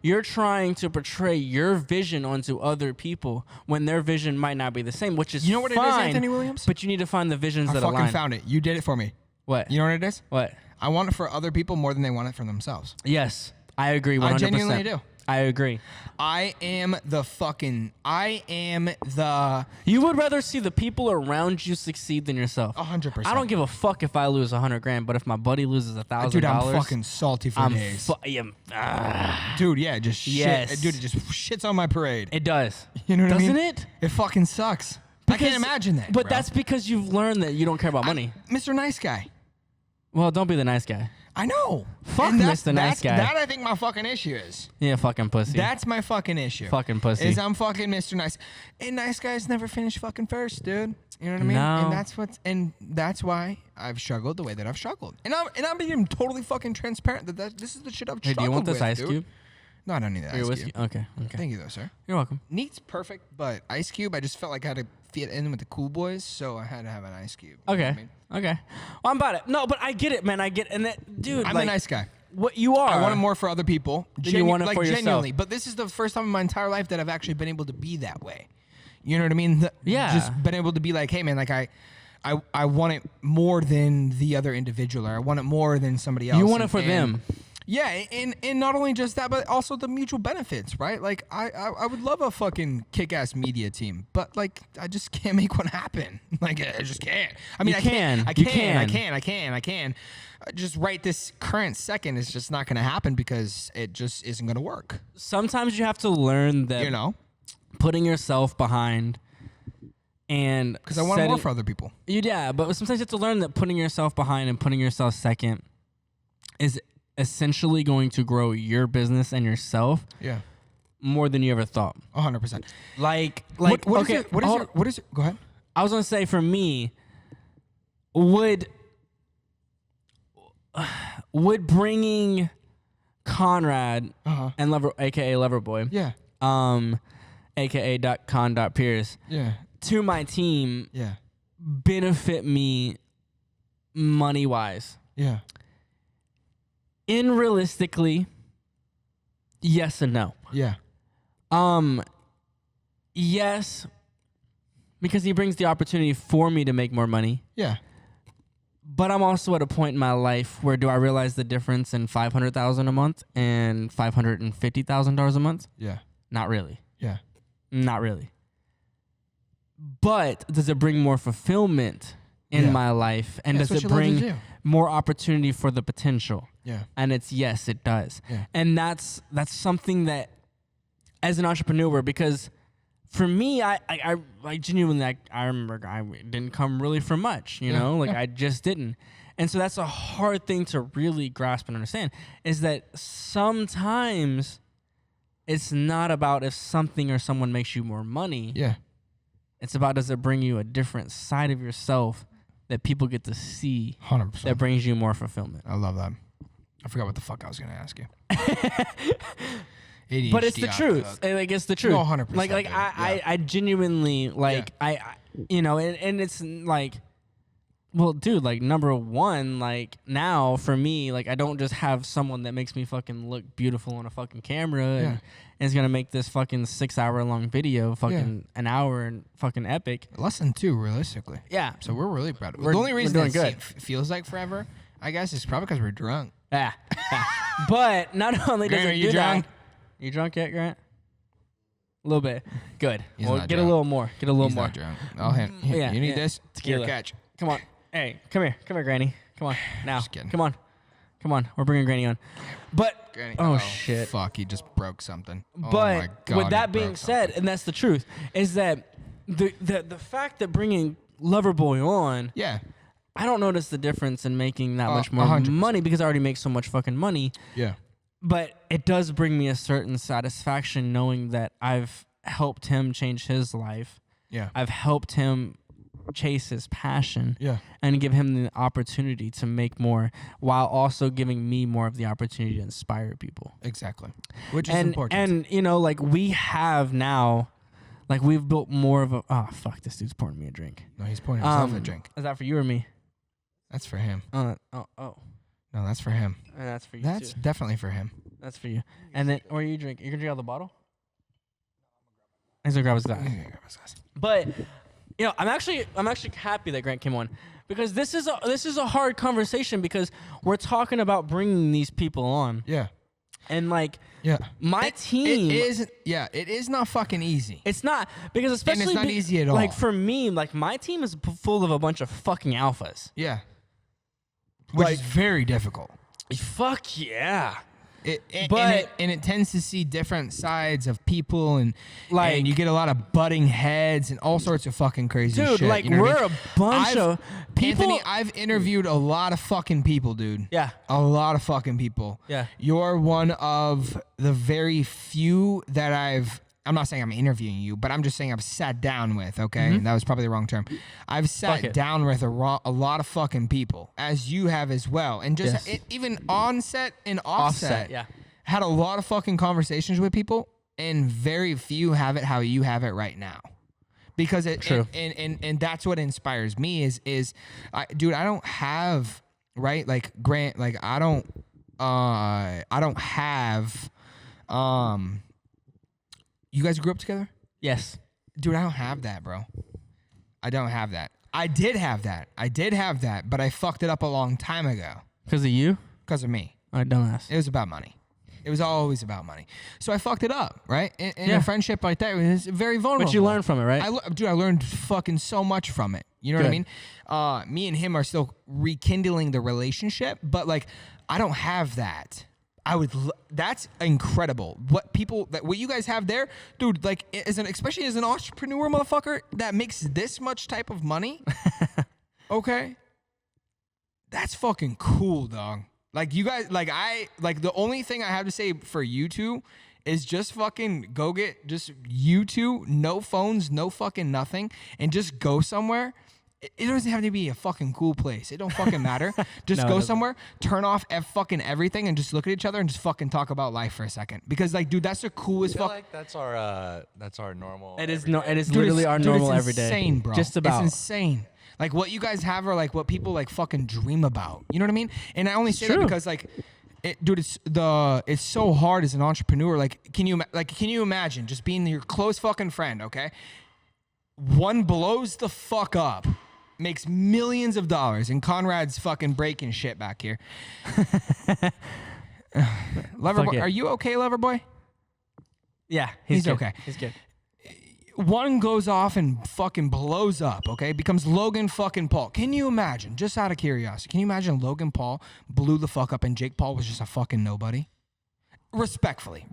you're trying to portray your vision onto other people when their vision might not be the same, which is what it is, Anthony Williams? But you need to find the visions that align. I fucking found it. You did it for me. What? You know what it is? What? I want it for other people more than they want it for themselves. Yes, I agree 100%. I genuinely do. I agree. You would rather see the people around you succeed than yourself. 100%. I don't give a fuck if I lose $100,000, but if my buddy loses $1,000, dude, I'm fucking salty for days. Dude, yeah, just shit. Dude, it just shits on my parade. It does. You know what I mean? Doesn't it? It fucking sucks. I can't imagine that. But that's because you've learned that you don't care about money. Mr. Nice Guy. Well, don't be the nice guy. I know. Fuck Mr. Nice Guy. That I think my fucking issue is. Yeah, fucking pussy. That's my fucking issue. Fucking pussy. Is I'm fucking Mr. Nice. And nice guys never finish fucking first, dude. You know what I mean? No. And that's why I've struggled the way that I've struggled. And I'm being totally fucking transparent that this is the shit I've struggled with. Do you want this ice cube? No, I don't need that ice cube. Okay. Thank you though, sir. You're welcome. Neat's perfect, but ice cube, I just felt like I had to fit in with the cool boys, so I had to have an ice cube. Okay. You know what I mean? Okay. Well, I'm about it. No, but I get it, man. I get it. And that, dude, I'm a nice guy. What you are. I want it more for other people. You want it for yourself. Genuinely. But this is the first time in my entire life that I've actually been able to be that way. You know what I mean? Just been able to be like, hey, man, like I want it more than the other individual, or I want it more than somebody else. You want it for them. Yeah, and not only just that, but also the mutual benefits, right? Like, I would love a fucking kick-ass media team, but, like, I just can't make one happen. Like, I just can't. I mean, I can. Just right this current second is just not going to happen because it just isn't going to work. Sometimes you have to learn that, putting yourself behind and because I want more for other people. Yeah, but sometimes you have to learn that putting yourself behind and putting yourself second is essentially going to grow your business and yourself more than you ever thought. 100%. Like what is it? Go ahead. I was going to say, for me, would bringing Conrad and Lever, aka Loverboy, aka .con.pierce, to my team, benefit me money wise? Yeah. In realistically, yes and no. Yeah. Yes, because he brings the opportunity for me to make more money. Yeah. But I'm also at a point in my life where do I realize the difference in $500,000 a month and $550,000 a month? Yeah. Not really. Yeah. Not really. But does it bring more fulfillment in my life? And does it bring more opportunity for the potential? Yeah. And it's yes, it does. Yeah. And that's something that, as an entrepreneur, because for me, I genuinely, I remember I didn't come really from much, you know? Like, I just didn't. And so that's a hard thing to really grasp and understand, is that sometimes it's not about if something or someone makes you more money. Yeah. It's about, does it bring you a different side of yourself that people get to see 100%. that brings you more fulfillment. I love that. I forgot what the fuck I was gonna ask you. ADHD, but it's the truth. Like it's the truth. No, 100%. Like I genuinely like I you know, and it's like, well, dude, like number one, like now for me, like I don't just have someone that makes me fucking look beautiful on a fucking camera and is gonna make this fucking 6-hour long video fucking an hour and fucking epic. Less than 2, realistically. Yeah. So we're really proud of it. The only reason doing it good. feels like forever, I guess, is probably because we're drunk. Yeah. But not only does Grant, it are you do drunk? that. You drunk yet, Grant? A little bit. Good. He's Well, not get drunk. a little more. Get a little He's more. not drunk. I'll hand. Here, you need this? Tequila. Here, catch. Come on. Hey, come here, Granny. Come on. Now. Just kidding. Come on. We're bringing Granny on. But Granny. oh shit. Fuck, he just broke something. Oh But my God, with that he being broke said, something. and that's the truth, is that the fact that bringing Loverboy on, Yeah. I don't notice the difference in making that much more 100%. money because I already make so much fucking money. Yeah. But it does bring me a certain satisfaction knowing that I've helped him change his life. Yeah. I've helped him chase his passion. Yeah. And give him the opportunity to make more while also giving me more of the opportunity to inspire people. Exactly. Which is important. And, you know, like we have now, like we've built more of a, oh, fuck, this dude's pouring me a drink. No, he's pouring himself a drink. Is that for you or me? That's for him. Oh. No, that's for him. And that's for you That's too. definitely for him. That's for you. And then, or you drink, you can drink out of the bottle? He's gonna grab his glass. But, you know, I'm actually happy that Grant came on because this is a hard conversation because we're talking about bringing these people on. Yeah. And like, Yeah. my team. It is not fucking easy. It's not because especially it's not easy at all. Like for me, like my team is full of a bunch of fucking alphas. Yeah. Which Like- is very difficult. Fuck yeah. And it tends to see different sides of people and Like- you get a lot of butting heads and all sorts of fucking crazy Dude, shit. like you know what I we're mean? a bunch of people. Anthony, I've interviewed a lot of fucking people, dude. Yeah. A lot of fucking people. Yeah. You're one of the very few that I'm not saying I'm interviewing you, but I'm just saying I've sat down with, okay? That was probably the wrong term. I've Fuck sat it. down with a lot of fucking people, as you have as well. And just even on set and offset. yeah. Had a lot of fucking conversations with people, and very few have it how you have it right now. Because True. And that's what inspires me is dude, I don't have, right? Like Grant, like I don't have you guys grew up together? Yes. Dude, I don't have that, bro. I don't have that. I did have that, but I fucked it up a long time ago Because of you? because of me. All right, dumbass. It was about money. It was always about money. So I fucked it up, right? In Yeah. a friendship like that, it was very vulnerable. But you learned from it, right? I learned fucking so much from it. You know what I mean? Me and him are still rekindling the relationship, but like, I don't have that. That's incredible. What you guys have there, dude, like especially as an entrepreneur motherfucker that makes this much type of money. Okay. That's fucking cool, dog. Like you guys, the only thing I have to say for you two is just fucking go get just you two, no phones, no fucking nothing, and just go somewhere. It doesn't have to be a fucking cool place. It don't fucking matter. Just go somewhere, turn off fucking everything, and just look at each other and just fucking talk about life for a second. Because like, dude, that's the coolest. I feel like that's our normal. It is no. It is Dude, literally our normal it's everyday. insane, bro. Just about. It's insane. Like what you guys have are like what people like fucking dream about. You know what I mean? And I only say that true. because like, dude, it's so hard as an entrepreneur. Like, can you imagine just being your close fucking friend? Okay, one blows the fuck up, makes millions of dollars, and Conrad's fucking breaking shit back here. Loverboy, are you okay, Loverboy? Yeah, he's good. okay. He's good. One goes off and fucking blows up, okay? Becomes Logan fucking Paul. Can you imagine, just out of curiosity, can you imagine Logan Paul blew the fuck up and Jake Paul was just a fucking nobody? Respectfully.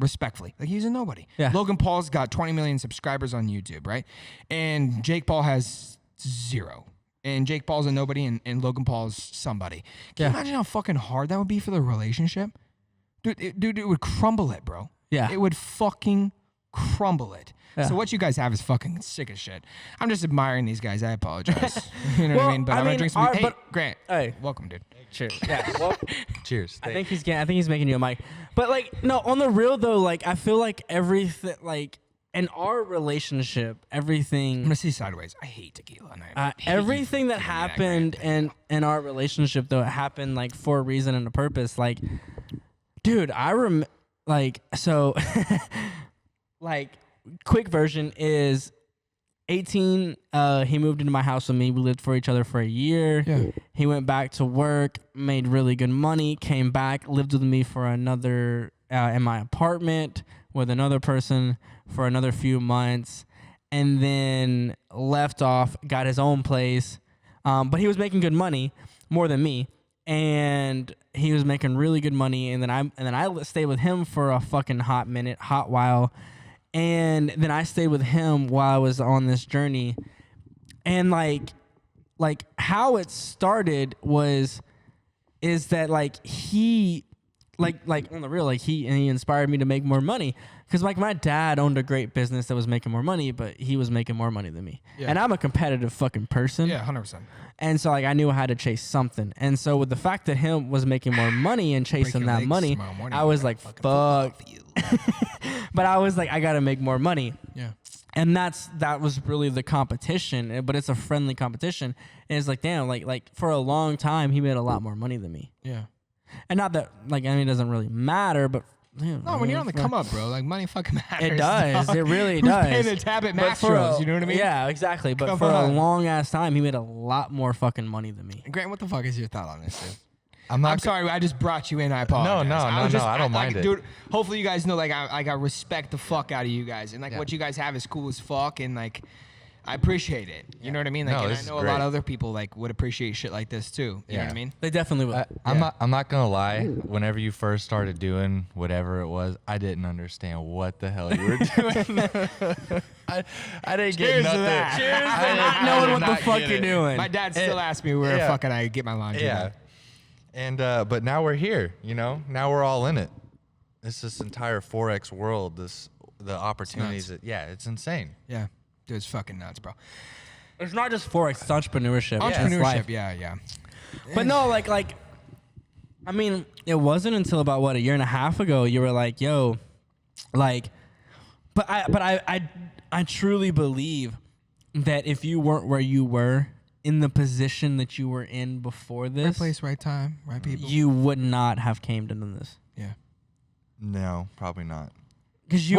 Like, he's a nobody. Yeah. Logan Paul's got 20 million subscribers on YouTube, right? And Jake Paul has 0. And Jake Paul's a nobody and Logan Paul's somebody. Can you imagine how fucking hard that would be for the relationship? Dude, it would crumble it, bro. Yeah. It would fucking crumble it. Yeah. So what you guys have is fucking sick as shit. I'm just admiring these guys. I apologize. You know what I mean? But I'm gonna drink some. Hey, Grant. Hey. Welcome, dude. Cheers. Yeah. Well, Cheers. I think he's making you a mic. But like, no, on the real though, like I feel like everything, like in our relationship, I'm everything, gonna see sideways. I hate tequila. And I hate everything that happened in our relationship though, it happened like for a reason and a purpose. Like, dude, like quick version is 18, he moved into my house with me. We lived for each other for a year. Yeah. He went back to work, made really good money, came back, lived with me for another, in my apartment with another person for another few months, and then left off, got his own place. But he was making good money, more than me. And he was making really good money. And then I stayed with him for a fucking hot while. And then I stayed with him while I was on this journey. And like how it started is that like he, like on the real, like he inspired me to make more money. Cause like my dad owned a great business that was making more money, but he was making more money than me. Yeah. And I'm a competitive fucking person. Yeah, 100%. And so like I knew I had to chase something. And so with the fact that him was making more money and chasing that money, I was like, fuck. But I was like, I gotta make more money. Yeah. And that was really the competition, but it's a friendly competition. And it's like, damn, like for a long time he made a lot more money than me. Yeah. And not that like I mean it doesn't really matter, but no, when you're on the come up, bro, like money fucking matters. It does. It really Who's does. paying the tab at Mastro's, you know what I mean? Yeah, exactly. But Come for on. a long ass time, he made a lot more fucking money than me. Grant, what the fuck is your thought on this, dude? I'm sorry, I just brought you in. I apologize. No, I don't mind it. Dude, hopefully you guys know, like, I respect the fuck out of you guys. And, like, Yeah. what you guys have is cool as fuck. And, like, I appreciate it. You know what I mean? Like, No, and this I is know a great. lot of other people, like, would appreciate shit like this, too. You know what I mean? They definitely will. I'm not gonna lie. Whenever you first started doing whatever it was, I didn't understand what the hell you were doing. I didn't get nothing. Cheers to not knowing what the fuck you're doing. My dad still asks me where yeah. fucking I get my laundry. Yeah. done. And but now we're here. You know, now we're all in it. It's this entire Forex world. The opportunities. It's insane. Yeah. Dude, it's fucking nuts, bro. It's not just Forex, it's entrepreneurship. It's Entrepreneurship, life. yeah. But no, like, I mean, it wasn't until about what, a year and a half ago you were like, yo, like, but I truly believe that if you weren't where you were in the position that you were in before this, Right place, right time, right people. you would not have came to this. Yeah. No, probably not. Because you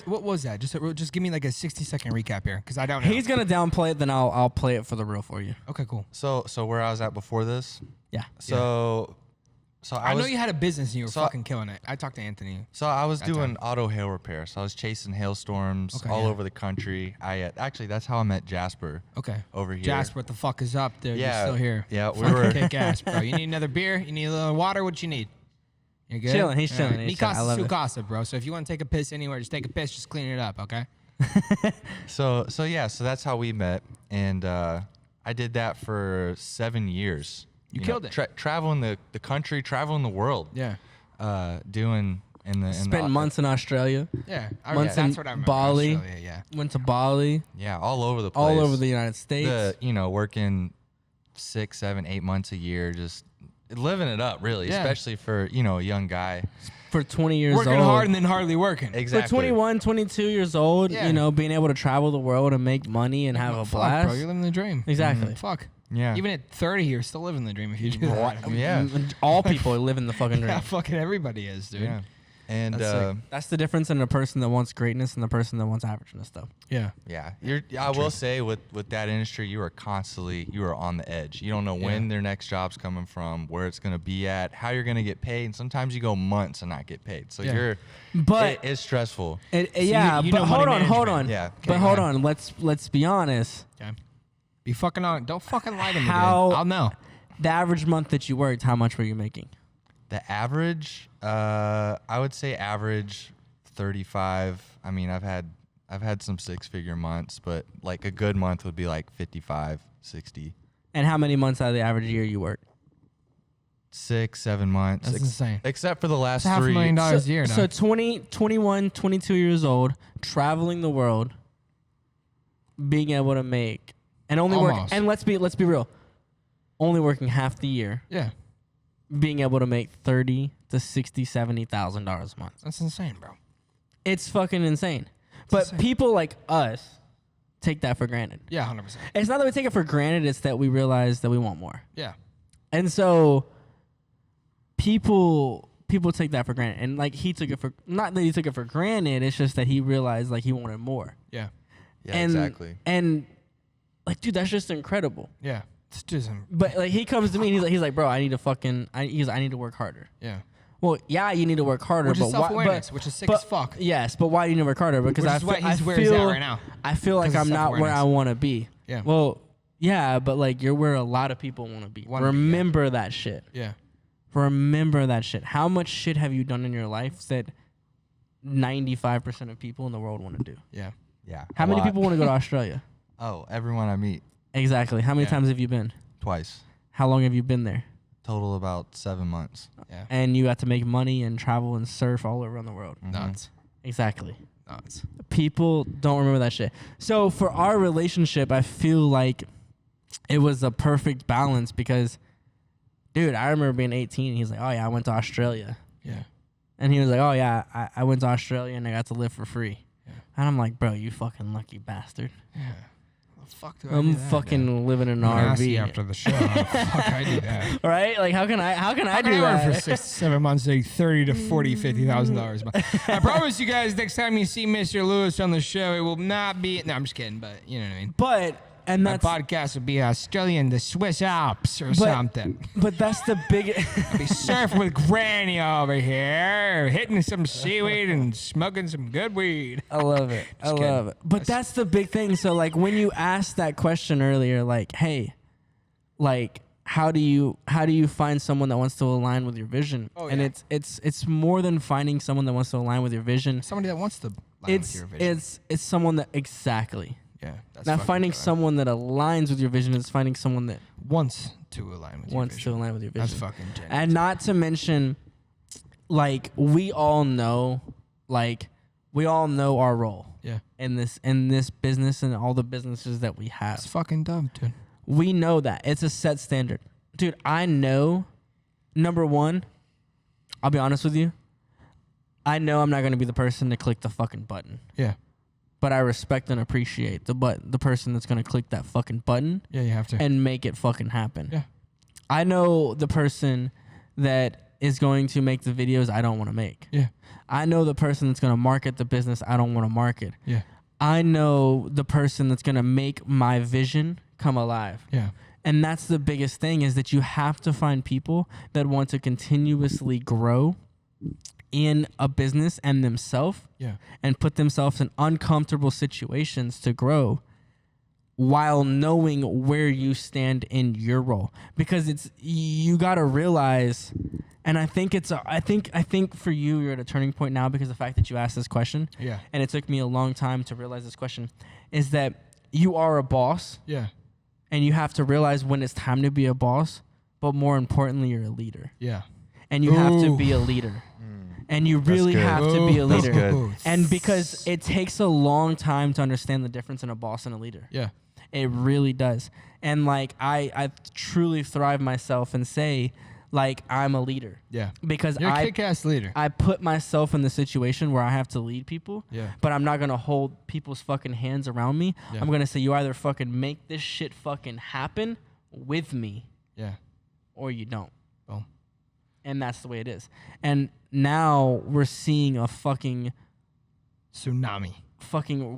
what was that? Just give me like a 60-second recap here, because I don't know. He's gonna downplay it, then I'll play it for the real for you. Okay, cool. So where I was at before this. Yeah. So I know you had a business and you were so- fucking killing it. I talked to Anthony. So I was That doing time. auto hail repair. So I was chasing hailstorms all over the country. Actually, that's how I met Jasper. Okay. Over here. Jasper, what the fuck is up, dude? Yeah, You're still here. yeah, we Fucking were- kick ass, bro. You need another beer? You need a little water? What you need? You good? Chilling, he's chilling, Right. he's chilling. I love su it. casa, bro. So if you want to take a piss anywhere, just take a piss. Just clean it up, okay? So that's how we met, and I did that for 7 years. You killed it. Traveling the country, traveling the world. Yeah. Doing Spent months in Australia. Yeah. Months That's in what I remember. Bali. Australia, yeah. Went to Bali. Yeah, all over the place. All over the United States. Working 6, 7, 8 months a year, just living it up, really, Yeah. especially for a young guy. For 20 years Working old. hard and then hardly working. Exactly. For 21, 22 years old, Yeah. being able to travel the world and make money and have a Fuck, blast. bro. You're living the dream. Exactly. Fuck. Yeah. Even at 30, you're still living the dream if you do that. Yeah. All people live in the fucking dream. Yeah, fucking everybody is, dude. Yeah. And That's sick. That's the difference in a person that wants greatness and the person that wants averageness, though. Yeah. yeah, I will say with that industry, you are on the edge. You don't know when their next job's coming from, where it's going to be at, how you're going to get paid, and sometimes you go months and not get paid. So But it's stressful. you know but money hold on. management. Yeah. But hold on. Let's be honest. Okay. Be fucking on. Don't fucking lie to me, How- dude. I'll know. The average month that you worked, how much were you making? The average, I would say average 35. I mean, I've had some 6-figure months, but like a good month would be like 55, 60. And how many months out of the average year you worked? 6-7 months. That's insane. Except for the last It's three. $500,000 a year. So 20, 21, 22 years old, traveling the world, being able to make and only work. Almost. And let's be real, only working half the year, Yeah, being able to make $30,000 to $60,000, $70,000 a month. that's insane, bro. It's fucking insane. But insane. people like us take that for granted. Yeah, 100%. It's not that we take it for granted, it's that we realize that we want more. Yeah, And so people take that for granted. And like he took it for, not that he took it for granted, it's just that he realized like he wanted more. yeah, Yeah, And, exactly. And like, dude, that's just incredible. yeah. It's just But like he comes to me and he's like, bro, I need to work harder. yeah. Well, yeah, you need to work harder, Which but is why? self-awareness, which is sick as fuck. Yes, but why do you need to work harder? Because Which I is why feel, he's I where he's feel, at right now. I feel like 'Cause of I'm not where I self-awareness. want to be. Yeah. Well, yeah, but like you're where a lot of people want to be. Wanna be, yeah. Remember that shit. Yeah. Remember that shit. How much shit have you done in your life that 95% of people in the world want to do? Yeah. Yeah. How a many lot. people want to go to Australia? Oh, everyone I meet Exactly. How many Yeah. times have you been? twice. How long have you been there? Total about 7 months. Yeah. And you got to make money and travel and surf all around the world. Mhm. Nuts. Exactly. Nuts. People don't remember that shit. So for our relationship, I feel like it was a perfect balance because, dude, I remember being 18. And he's like, oh, yeah, I went to Australia. Yeah. And he was like, oh, yeah, I went to Australia and I got to live for free. Yeah. And I'm like, bro, you fucking lucky bastard. Yeah. The fuck do I I'm do that, fucking dude? living in an I'm gonna ask you RV. after the show. How the fuck I do that? Right? Like, how can I do work that? for 6 to 7 months, like $30,000 to $50,000. But I promise you guys, next time you see Mr. Lewis on the show, it will not be. No, I'm just kidding, but you know what I mean. But, and My that's, podcast will be Australian, the Swiss Alps, or something. but that's the big, I'll be surfing with Granny over here, hitting some seaweed and smoking some good weed. I love it. I Just love kidding. it. But that's the big thing. So like when you asked that question earlier, like, hey, like how do you find someone that wants to align with your vision? Oh, and yeah. it's more than finding someone that wants to align with your vision. Somebody that wants to line with your vision. It's someone that exactly. Yeah, that's Not fucking finding good. someone that aligns with your vision, is finding someone that Wants to align with wants your to vision. align with your vision. That's fucking genuine. And not to mention, like we all know our role Yeah, in this business and all the businesses that we have. it's fucking dumb, dude. We know that. It's a set standard. Dude, I know, number one, I'll be honest with you, I know I'm not going to be the person to click the fucking button. Yeah, But I respect and appreciate the person that's going to click that fucking button yeah, you have to. and make it fucking happen. Yeah. I know the person that is going to make the videos I don't want to make. Yeah, I know the person that's going to market the business I don't want to market. yeah, I know the person that's going to make my vision come alive. yeah, And that's the biggest thing, is that you have to find people that want to continuously grow in a business and themselves, yeah, and put themselves in uncomfortable situations to grow while knowing where you stand in your role. Because it's, you got to realize, and I think I think for you, you're at a turning point now because of the fact that you asked this question, yeah, and it took me a long time to realize this question, is that you are a boss. yeah, And you have to realize when it's time to be a boss, but more importantly, you're a leader. yeah. And you have to Ooh. be a leader. And you really good. have to be a That's leader. good. And because it takes a long time to understand the difference in a boss and a leader. Yeah, It really does. And like I truly thrive myself and say like I'm a leader. yeah. Because You're a kick-ass leader. I put myself in the situation where I have to lead people. Yeah. But I'm not gonna hold people's fucking hands around me. Yeah. I'm gonna say you either fucking make this shit fucking happen with me, Yeah. or you don't. Boom. And that's the way it is. And now we're seeing a fucking Tsunami.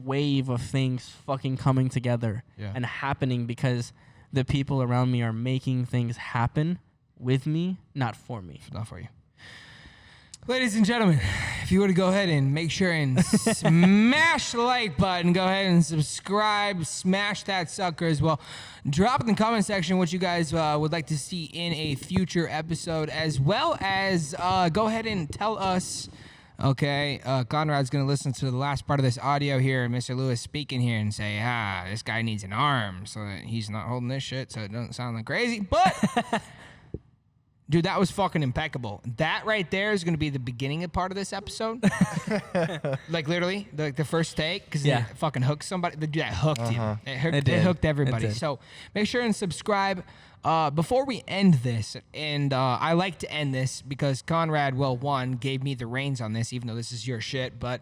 wave of things fucking coming together Yeah. and happening because the people around me are making things happen with me, not for me. Not for you. Ladies and gentlemen, if you were to go ahead and make sure and smash the like button, go ahead and subscribe, smash that sucker as well. Drop in the comment section what you guys would like to see in a future episode, as well as go ahead and tell us, okay, Conrad's going to listen to the last part of this audio here, Mr. Lewis speaking here, and say, this guy needs an arm so that he's not holding this shit so it doesn't sound like crazy, but... Dude, that was fucking impeccable. That right there is going to be the beginning of part of this episode. Like literally, the first take, because it fucking hooked somebody. Dude, that hooked you. It hooked everybody. So make sure and subscribe. Before we end this, and I like to end this because Conrad, well, one, gave me the reins on this, even though this is your shit, but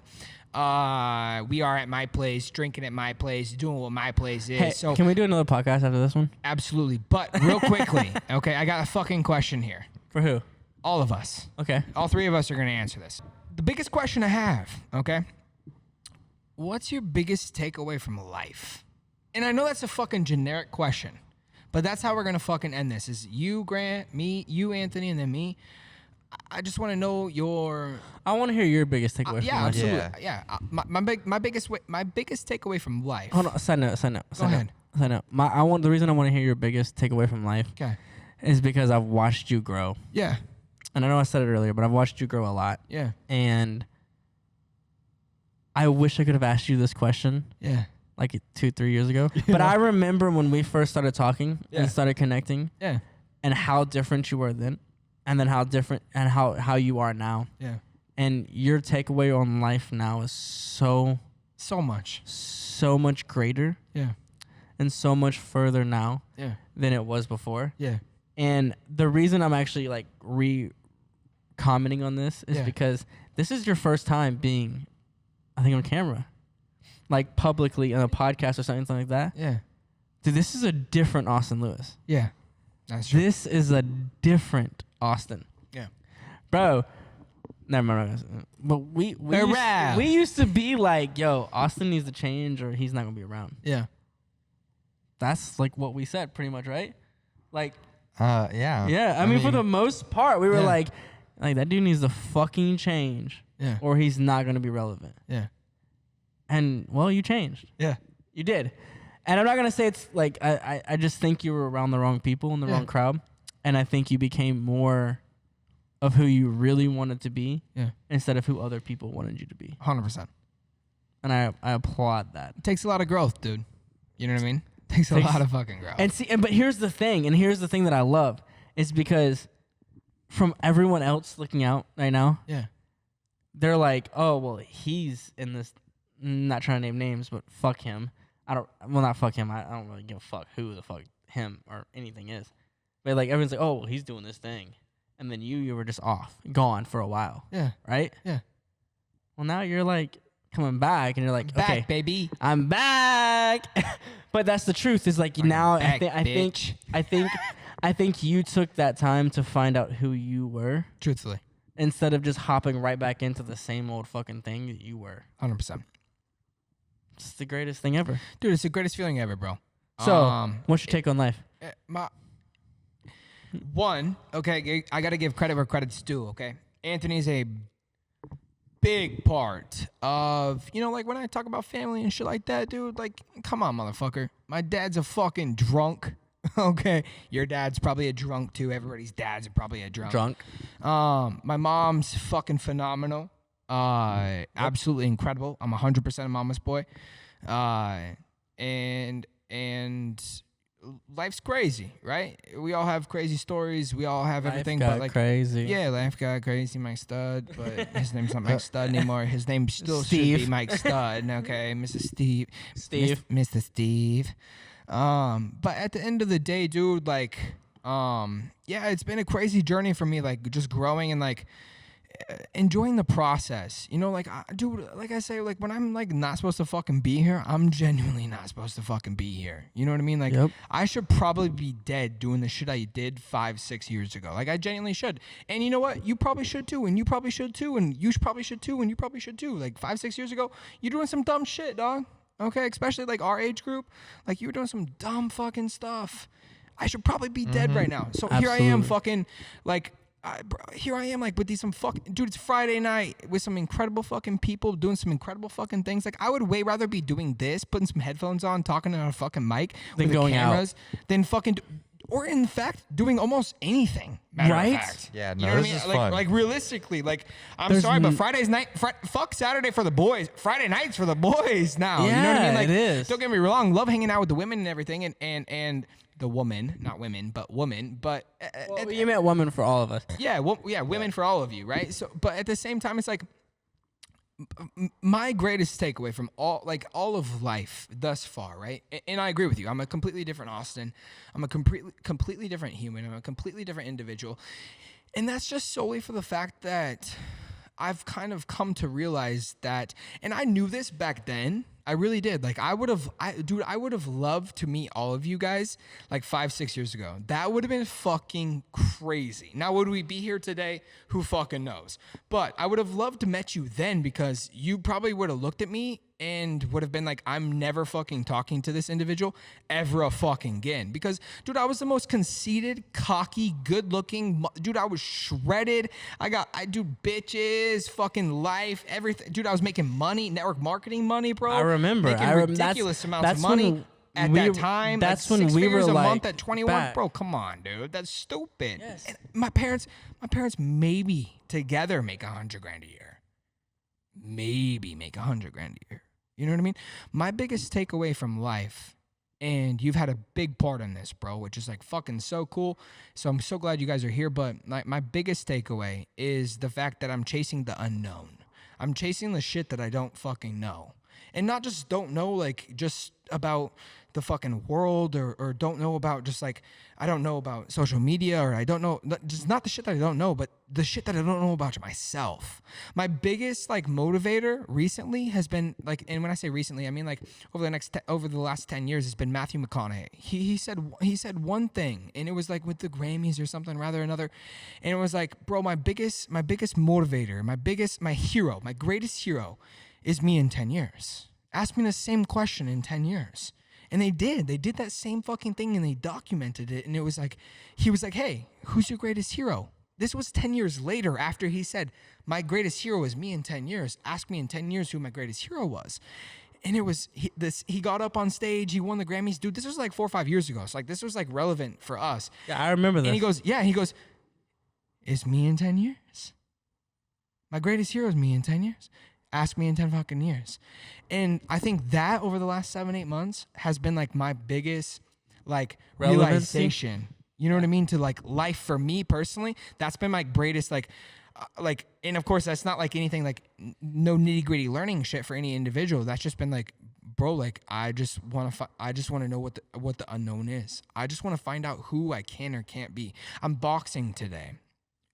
we are at my place, drinking at my place, doing what my place is. Hey, so can we do another podcast after this one? Absolutely. But real quickly, okay, I got a fucking question here. For who? All of us. Okay. All three of us are going to answer this. The biggest question I have, okay? What's your biggest takeaway from life? And I know that's a fucking generic question, but that's how we're going to fucking end this. Is you, Grant, me, you, Anthony, and then me. I just want to know your... I want to hear your biggest takeaway from life. Absolutely. Yeah. My biggest takeaway from life. Hold on. Side note. Go ahead. The reason I want to hear your biggest takeaway from life is because I've watched you grow. Yeah. And I know I said it earlier, but I've watched you grow a lot. Yeah. And I wish I could have asked you this question. Yeah. Like 2-3 years ago. But I remember when we first started talking and started connecting. Yeah. And how different you were then. And then how different and how you are now. Yeah. And your takeaway on life now is so much greater. Yeah. And so much further now than it was before. Yeah. And the reason I'm actually like commenting on this is because this is your first time being, I think, on camera. Like publicly on a podcast or something like that. Yeah. Dude, this is a different Austin Lewis. Yeah. That's true. This is a different Austin. Yeah. Bro. Never mind. But we used to be like, yo, Austin needs to change or he's not going to be around. Yeah. That's like what we said pretty much, right? Like, yeah. Yeah. I mean, for the most part, we were like that dude needs to fucking change. Yeah. Or he's not going to be relevant. Yeah. And, well, you changed. Yeah. You did. And I'm not going to say it's like, I just think you were around the wrong people in the wrong crowd. And I think you became more of who you really wanted to be instead of who other people wanted you to be. 100%. And I applaud that. It takes a lot of growth, dude. You know what I mean? It takes a lot of fucking growth. And but here's the thing that I love is because from everyone else looking out right now, they're like, oh, well, he's in this, not trying to name names, but fuck him. Not fuck him. I don't really give a fuck who the fuck him or anything is. But like everyone's like, oh, well, he's doing this thing. And then you were just gone for a while. Yeah. Right? Yeah. Well, now you're like coming back and you're like, back, okay, baby. I'm back. But that's the truth is like now back, I think you took that time to find out who you were. Truthfully. Instead of just hopping right back into the same old fucking thing that you were. 100%. It's the greatest thing ever. Dude, it's the greatest feeling ever, bro. So, what's your take on life? Okay, I got to give credit where credit's due, okay? Anthony's a big part of, like when I talk about family and shit like that, dude, like, come on, motherfucker. My dad's a fucking drunk, okay? Your dad's probably a drunk, too. Everybody's dads are probably a drunk. My mom's fucking phenomenal. Absolutely incredible. I'm 100% a mama's boy. And life's crazy, right? We all have crazy stories. We all have everything. Life got but like crazy. Yeah, life got crazy, Mike Stud. But his name's not Mike Stud anymore. His name still Steve. should be Mike Stud. Okay, Mr. Steve. Mr. Steve. But at the end of the day, dude, like, it's been a crazy journey for me. Like, just growing and like enjoying the process, like, dude, like I say, like when I'm like not supposed to fucking be here, I'm genuinely not supposed to fucking be here. You know what I mean? Like, I should probably be dead doing the shit I did 5-6 years ago. Like, I genuinely should. And you know what? You probably should too. And you probably should too. And you probably should too. And you probably should too. Like 5-6 years ago, you're doing some dumb shit, dog. Okay, especially like our age group. Like, you were doing some dumb fucking stuff. I should probably be dead right now. So Here I am, fucking like. Here I am, like, with some fucking... Dude, it's Friday night with some incredible fucking people doing some incredible fucking things. Like, I would way rather be doing this, putting some headphones on, talking on a fucking mic with the cameras, than fucking... Or, in fact, doing almost anything. Right? Yeah, no, you know this is fun. Like, realistically, like, I'm sorry, but Friday's night... fuck Saturday for the boys. Friday night's for the boys now. Yeah, you know what I mean? Like, it is. Don't get me wrong. Love hanging out with the women and everything. And the woman, not women, but woman. But Well, you meant woman for all of us. yeah, women for all of you, right? So, but at the same time, it's like my greatest takeaway from all of life thus far, right? And I agree with you. I'm a completely different Austin. I'm a completely different human. I'm a completely different individual. And that's just solely for the fact that I've kind of come to realize that, and I knew this back then. I really did. Like I would have loved to meet all of you guys like 5-6 years ago. That would have been fucking crazy. Now, would we be here today? Who fucking knows? But I would have loved to met you then, because you probably would have looked at me and would have been like, I'm never fucking talking to this individual ever fucking again. Because, dude, I was the most conceited, cocky, good-looking, dude, I was shredded. I do bitches, fucking life, everything. Dude, I was making money, network marketing money, bro. I remember. Making ridiculous amounts of money at that time. That's like when six we were figures a like month at 21. back. Bro, come on, dude. That's stupid. Yes. And my parents maybe together make $100,000 a year. Maybe make $100,000 a year. You know what I mean? My biggest takeaway from life, and you've had a big part in this, bro, which is like fucking so cool. So I'm so glad you guys are here. But like my biggest takeaway is the fact that I'm chasing the unknown. I'm chasing the shit that I don't fucking know. And not just don't know, like just about the fucking world, or don't know about just like, I don't know about social media, or I don't know, just not the shit that I don't know, but the shit that I don't know about myself. My biggest like motivator recently has been like, and when I say recently, I mean like over the last 10 years, it's been Matthew McConaughey. He said one thing, and it was like with the Grammys or something, rather another, and it was like, bro, my biggest motivator, my hero, my greatest hero is me in 10 years. Ask me the same question in 10 years. And they did that same fucking thing, and they documented it. And it was like, he was like, hey, who's your greatest hero? This was 10 years later after he said, my greatest hero is me in 10 years. Ask me in 10 years who my greatest hero was. And it was, he got up on stage, he won the Grammys. Dude, this was like 4 or 5 years ago. So like, this was like relevant for us. Yeah, I remember this. And he goes, is me in 10 years? My greatest hero is me in 10 years. Ask me in 10 fucking years. And I think that over the last 7-8 months has been like my biggest like realization. You know what I mean? To like life for me personally, that's been my greatest like, and of course that's not like anything like no nitty gritty learning shit for any individual. That's just been like, bro, like I just want to know what the unknown is. I just want to find out who I can or can't be. I'm boxing today.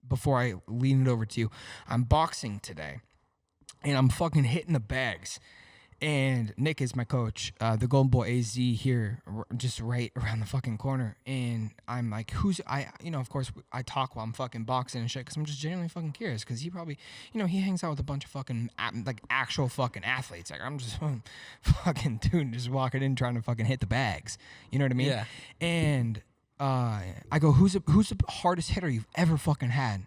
Before I lean it over to you, I'm boxing today. And I'm fucking hitting the bags. And Nick is my coach, the Golden Boy AZ here, just right around the fucking corner. And I'm like, of course, I talk while I'm fucking boxing and shit, because I'm just genuinely fucking curious. Because he probably, he hangs out with a bunch of fucking, like, actual fucking athletes. Like, I'm just fucking dude just walking in trying to fucking hit the bags. You know what I mean? Yeah. And I go, who's the hardest hitter you've ever fucking had?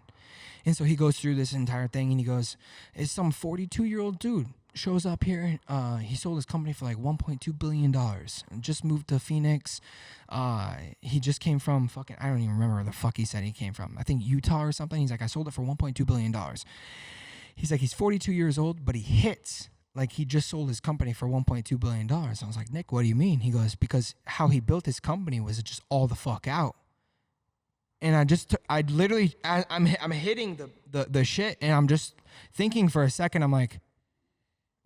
And so he goes through this entire thing, and he goes, it's some 42-year-old dude shows up here. He sold his company for like $1.2 billion. Just moved to Phoenix. He just came from fucking, I don't even remember where the fuck he said he came from. I think Utah or something. He's like, I sold it for $1.2 billion. He's like, he's 42 years old, but he hits like he just sold his company for $1.2 billion. I was like, Nick, what do you mean? He goes, because how he built his company was just all the fuck out. And I'm hitting the shit, and I'm just thinking for a second. I'm like,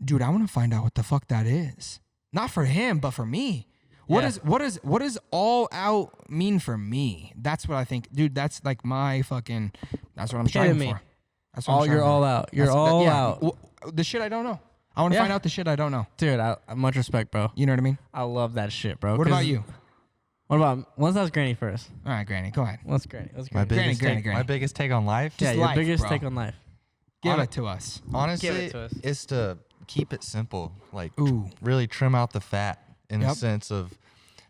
dude, I want to find out what the fuck that is. Not for him, but for me. What does all out mean for me? That's what I think, dude. That's like my fucking. That's what I'm striving for. That's what you're all out. You're all out. The shit I don't know. I want to find out the shit I don't know. Dude, much respect, bro. You know what I mean? I love that shit, bro. What about you? Let's ask Granny first. All right, Granny, go ahead. Let's Granny. My Granny. biggest take on life. Yeah, your life, biggest bro. take on life. Give it to us. Honestly, Give it to us. is to keep it simple. Like, Ooh. really trim out the fat in the sense of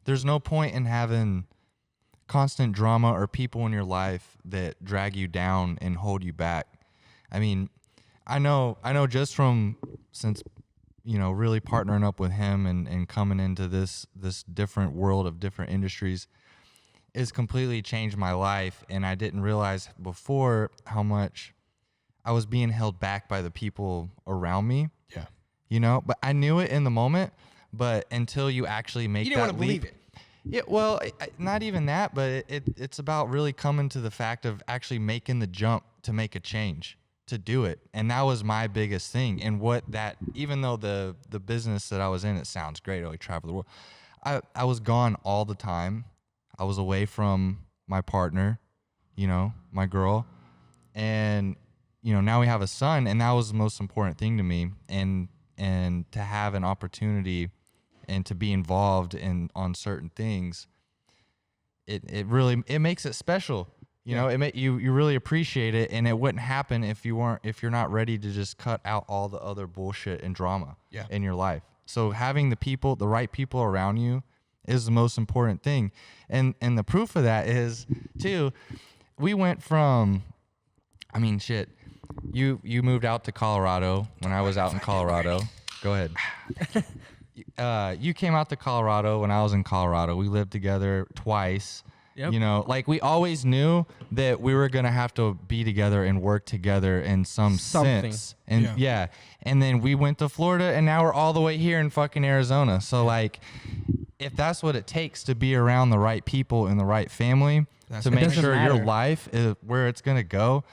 there's no point in having constant drama or people in your life that drag you down and hold you back. I mean, I know just since really partnering up with him and coming into this different world of different industries has completely changed my life. And I didn't realize before how much I was being held back by the people around me. Yeah. But I knew it in the moment, but until you actually make You didn't that want to leap, believe it. Yeah, well, not even that, but it's about really coming to the fact of actually making the jump to make a change, to do it. And that was my biggest thing. And even though the business that I was in, it sounds great, I travel the world. I was gone all the time. I was away from my partner, my girl. And, now we have a son, and that was the most important thing to me. And to have an opportunity and to be involved on certain things, it really makes it special. You really appreciate it, and it wouldn't happen if you're not ready to just cut out all the other bullshit and drama in your life. So having the right people around you is the most important thing. And the proof of that is too, we went from, shit, you moved out to Colorado when I was out in Colorado. Go ahead. You came out to Colorado when I was in Colorado. We lived together twice. Yep. We always knew that we were going to have to be together and work together in something sense. And and then we went to Florida, and now we're all the way here in fucking Arizona. So if that's what it takes to be around the right people and the right family to make sure your life is where it's going to go,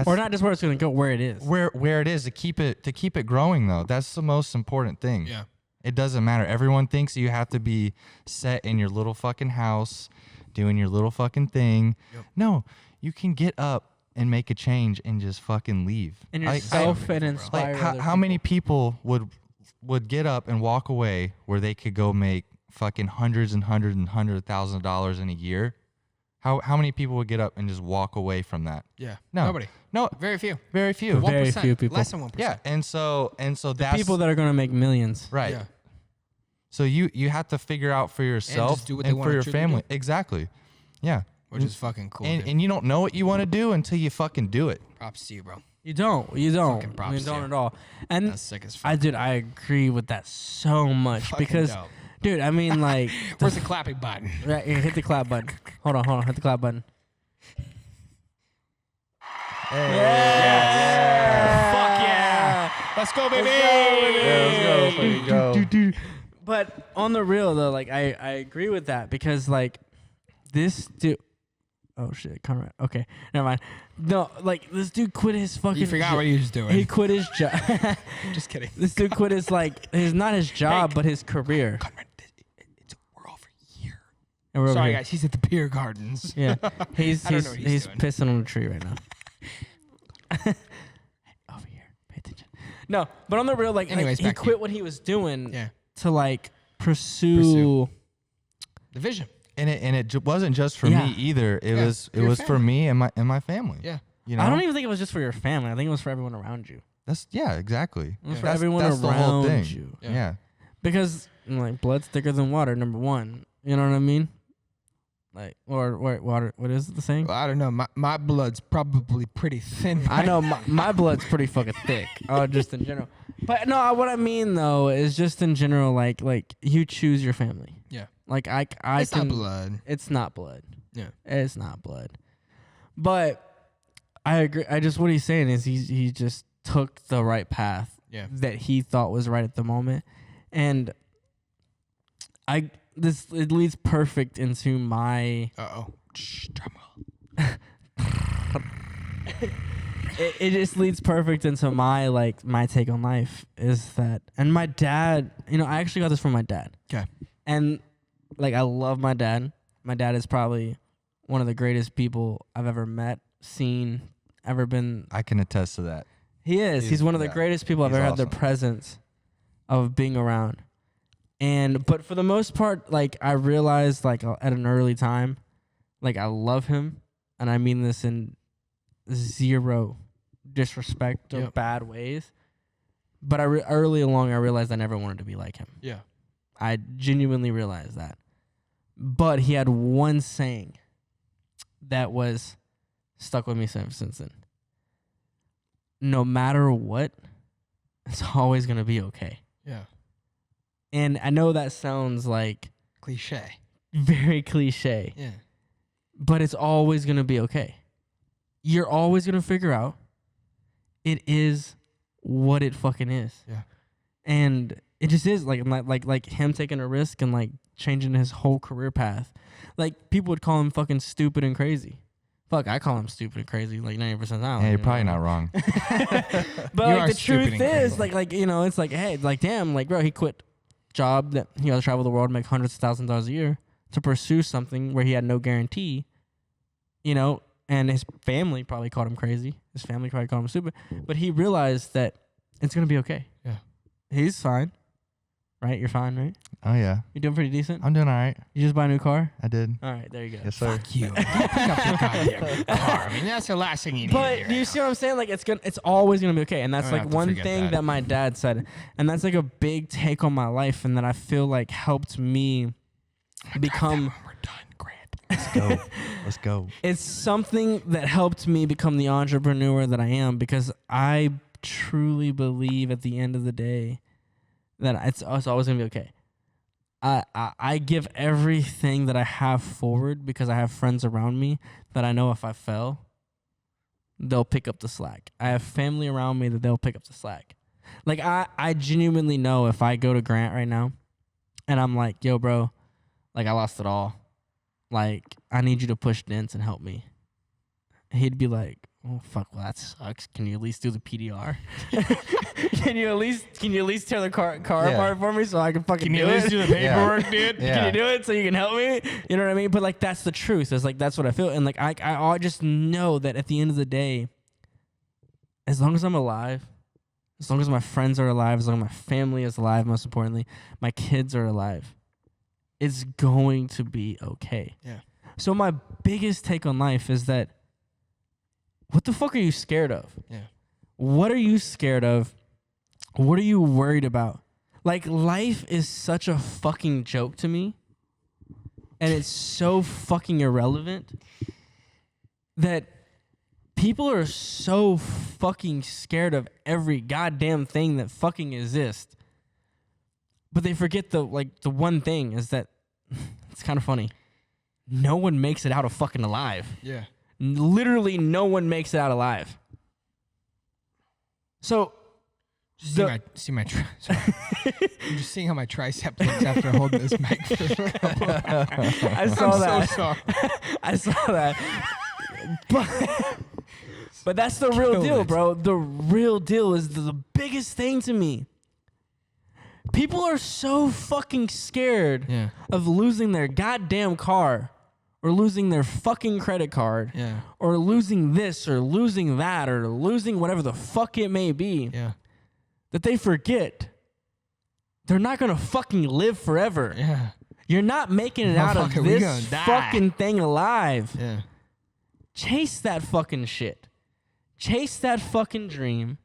or not just where it's going to go, where it is. Where it is, to keep it growing though. That's the most important thing. Yeah. It doesn't matter. Everyone thinks you have to be set in your little fucking house, doing your little fucking thing. Yep. No, you can get up and make a change and just fucking leave. And yourself and inspire how many people would get up and walk away where they could go make fucking hundreds and hundreds and $100,000 in a year? How many people would get up and just walk away from that? Yeah. No. Nobody. No. Very few. Very few. 1%. Very few people. Less than 1%. Yeah. And so that's people that are going to make millions. right. Yeah. So you have to figure out for yourself just do what and they for wanna your truly family. do. Exactly. Yeah. Which is fucking cool. And you don't know what you want to do until you fucking do it. Props to you, bro. You don't. Fucking props You to don't you. at all. And That's sick as fuck. I agree with that so much Fucking because, dope. dude, Where's the clapping button? right here, hit the clap button. Hold on, hit the clap button. Fuck yeah. Let's go, baby. Let's go. But on the real though, I agree with that because this dude. Oh shit, Conrad. Okay, never mind. No, this dude quit his fucking. You forgot what he was doing. He quit his job. Just kidding. This dude quit his not his job, but his career. Conrad, we're over here. And we're over Sorry, here. guys. He's at the beer gardens. Yeah, he's I don't know what he's doing. pissing on a tree right now. Over here, pay attention. No, but on the real, Anyways, he back to quit you. what he was doing Yeah. to pursue. The vision. And it wasn't just for Yeah. me either. It Yeah, was for your for me and my family. Yeah. I don't even think it was just for your family. I think it was for everyone around you. That's exactly. It was for That's- everyone that's the whole around thing. you. Yeah. Because blood's thicker than water. Number one, you know what I mean? Or water. What is the saying? Well, I don't know. My blood's probably pretty thin. I know my blood's pretty fucking thick. Just in general. But no, what I mean though is just in general, you choose your family. Yeah. It's not blood. It's not blood. Yeah. It's not blood. But I agree. What he's saying is he just took the right path. Yeah. That he thought was right at the moment, and it leads perfect into my. Drum roll. It just leads perfect into my take on life is that, and my dad. I actually got this from my dad. Okay. And I love my dad. My dad is probably one of the greatest people I've ever met, seen, ever been. I can attest to that. He is. He's one of the greatest people I've ever had the presence of being around. But for the most part, I realized at an early time, I love him, and I mean this in zero disrespect or bad ways. But early along, I realized I never wanted to be like him. Yeah. I genuinely realized that. But he had one saying that was stuck with me since then. No matter what, it's always going to be okay. Yeah. And I know that sounds Cliche. very cliche, Yeah. but it's always going to be okay. You're always going to figure out it is what it fucking is. Yeah. And it just is like him taking a risk and changing his whole career path. Like, people would call him fucking stupid and crazy. Fuck, I call him stupid and crazy like 90% of the time. Hey, you're probably not wrong. But You like are the stupid truth and is, crazy. like you know, it's like, hey, like damn, like bro, he quit job that he had to travel the world, make hundreds of thousands of dollars a year to pursue something where he had no guarantee, you know, and his family probably called him crazy. His family probably called him stupid, but he realized that it's gonna be okay. Yeah. He's fine, right? You're fine, right? Oh yeah, You're doing pretty decent. I'm doing all right. You just buy a new car. I did. All right, there you go. Yes, sir. Fuck you. Don't pick up your goddamn car. I mean, that's the last thing you need. But do you see what I'm saying? Like it's always gonna be okay, and that's I'm gonna like have to one forget thing that. that my dad said, and that's like a big take on my life, and that I feel like helped me become. We're done, Grant. Let's go. Let's go. It's something that helped me become the entrepreneur that I am, because I truly believe at the end of the day that it's always gonna be okay. I give everything that I have forward because I have friends around me that I know if I fell, they'll pick up the slack. I have family around me that they'll pick up the slack. Like, I genuinely know if I go to Grant right now and I'm like, yo, bro, like, I lost it all. Like, I need you to push dents and help me. He'd be like, oh, fuck, well, that sucks. Can you at least do the PDR? Can you at least tear the car apart for me so I can fucking Can you do at it? least do the paperwork, dude? Yeah. Can you do it so you can help me? You know what I mean? But like, that's the truth. It's like, that's what I feel. And like, I just know that at the end of the day, as long as I'm alive, as long as my friends are alive, as long as my family is alive, most importantly, my kids are alive, it's going to be okay. Yeah. So my biggest take on life is that, what the fuck are you scared of? Yeah. What are you scared of? What are you worried about? Like, life is such a fucking joke to me, and it's so fucking irrelevant that people are so fucking scared of every goddamn thing that fucking exists. But they forget the one thing is that it's kind of funny. No one makes it out of fucking alive. Yeah. Literally no one makes it out alive. So Sorry. I'm just seeing how my tricep looks after holding this mic for a couple of I saw that. I'm so sorry. I saw that. But that's the real deal, it. bro. The real deal is the biggest thing to me. People are so fucking scared Yeah. of losing their goddamn car, or losing their fucking credit card, Yeah. or losing this, or losing that, or losing whatever the fuck it may be, Yeah. that they forget they're not gonna fucking live forever. Yeah. You're not making it out of Motherfucker, we this gonna die. fucking thing alive. Yeah. Chase that fucking shit. Chase that fucking dream.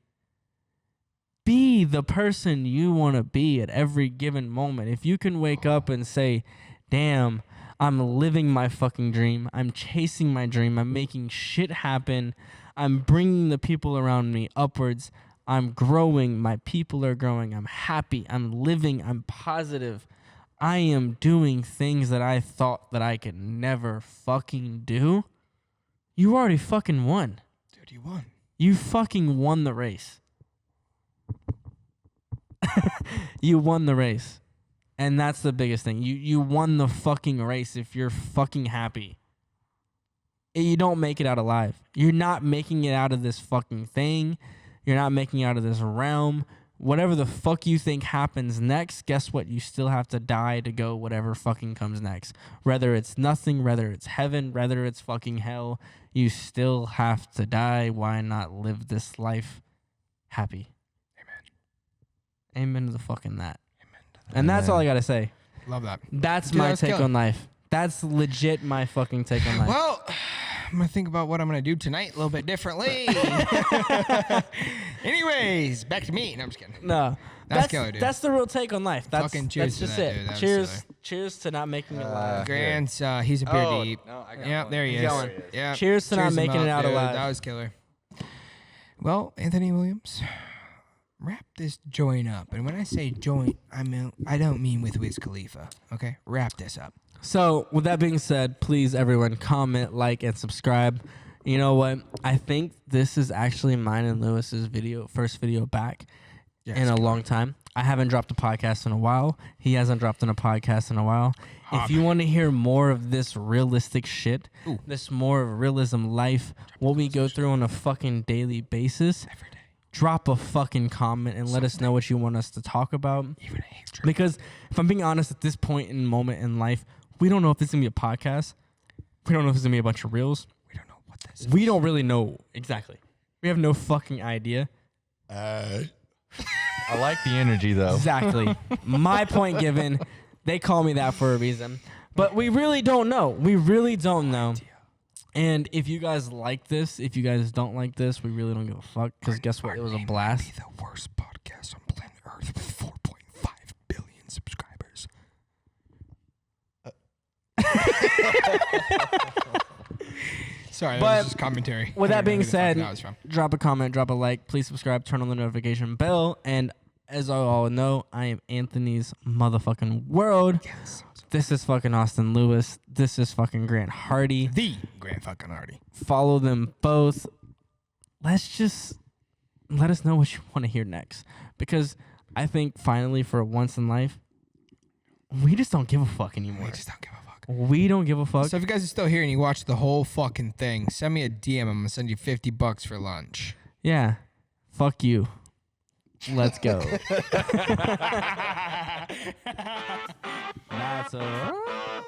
Be the person you want to be at every given moment. If you can wake up and say, damn, I'm living my fucking dream. I'm chasing my dream. I'm making shit happen. I'm bringing the people around me upwards. I'm growing. My people are growing. I'm happy. I'm living. I'm positive. I am doing things that I thought that I could never fucking do. You already fucking won. Dude, you won. You fucking won the race. You won the race. And that's the biggest thing. You won the fucking race if you're fucking happy. You don't make it out alive. You're not making it out of this fucking thing. You're not making it out of this realm. Whatever the fuck you think happens next, guess what? You still have to die to go whatever fucking comes next. Whether it's nothing, whether it's heaven, whether it's fucking hell, you still have to die. Why not live this life happy? Amen to the fucking that. And that's all I gotta say. Love that. That's Dude, my that was take killer. on life. That's legit my fucking take on life. Well, I'm going to think about what I'm going to do tonight a little bit differently. Anyways, back to me. No, I'm just kidding. No. That's killer, dude. That's the real take on life. That's, Fucking cheers that's to just that, it. dude. That was Cheers. killer. Cheers to not making it alive. Grant's, he's a beer deep. No, I got Yeah, one. there he He's is. going. Yeah. Cheers to not him making it up, out dude. alive. That was killer. Well, Anthony Williams, wrap this joint up. And when I say joint, I don't mean with Wiz Khalifa. Okay? Wrap this up. So, with that being said, please, everyone, comment, like, and subscribe. You know what? I think this is actually mine and Lewis's first video back in a long time. I haven't dropped a podcast in a while. He hasn't dropped in a podcast in a while. If you want to hear more of this realistic shit, this more of realism life, what we go through on a fucking daily basis, drop a fucking comment and let us know what you want us to talk about. Because if I'm being honest, at this point in moment in life, we don't know if this is going to be a podcast. We don't know if it's going to be a bunch of reels. We don't know what this is. We don't really know exactly. We have no fucking idea. I like the energy, though. Exactly. My point given. They call me that for a reason. But we really don't know. We really don't know. And if you guys like this, if you guys don't like this, we really don't give a fuck. Because guess what? It was a blast. Be the worst podcast on planet Earth with 4.5 billion subscribers. Sorry, that was just commentary. With that being said, that was from. drop a comment, drop a like, please subscribe, turn on the notification bell, and as you all know, I am Anthony's motherfucking world. Yes. This is fucking Austin Lewis. This is fucking Grant Hardy. The Grant fucking Hardy. Follow them both. Let us know what you want to hear next. Because I think finally, for once in life, we just don't give a fuck anymore. We just don't give a fuck. We don't give a fuck. So if you guys are still here and you watch the whole fucking thing, send me a DM. I'm gonna send you $50 for lunch. Yeah. Fuck you. Let's go. That's all right.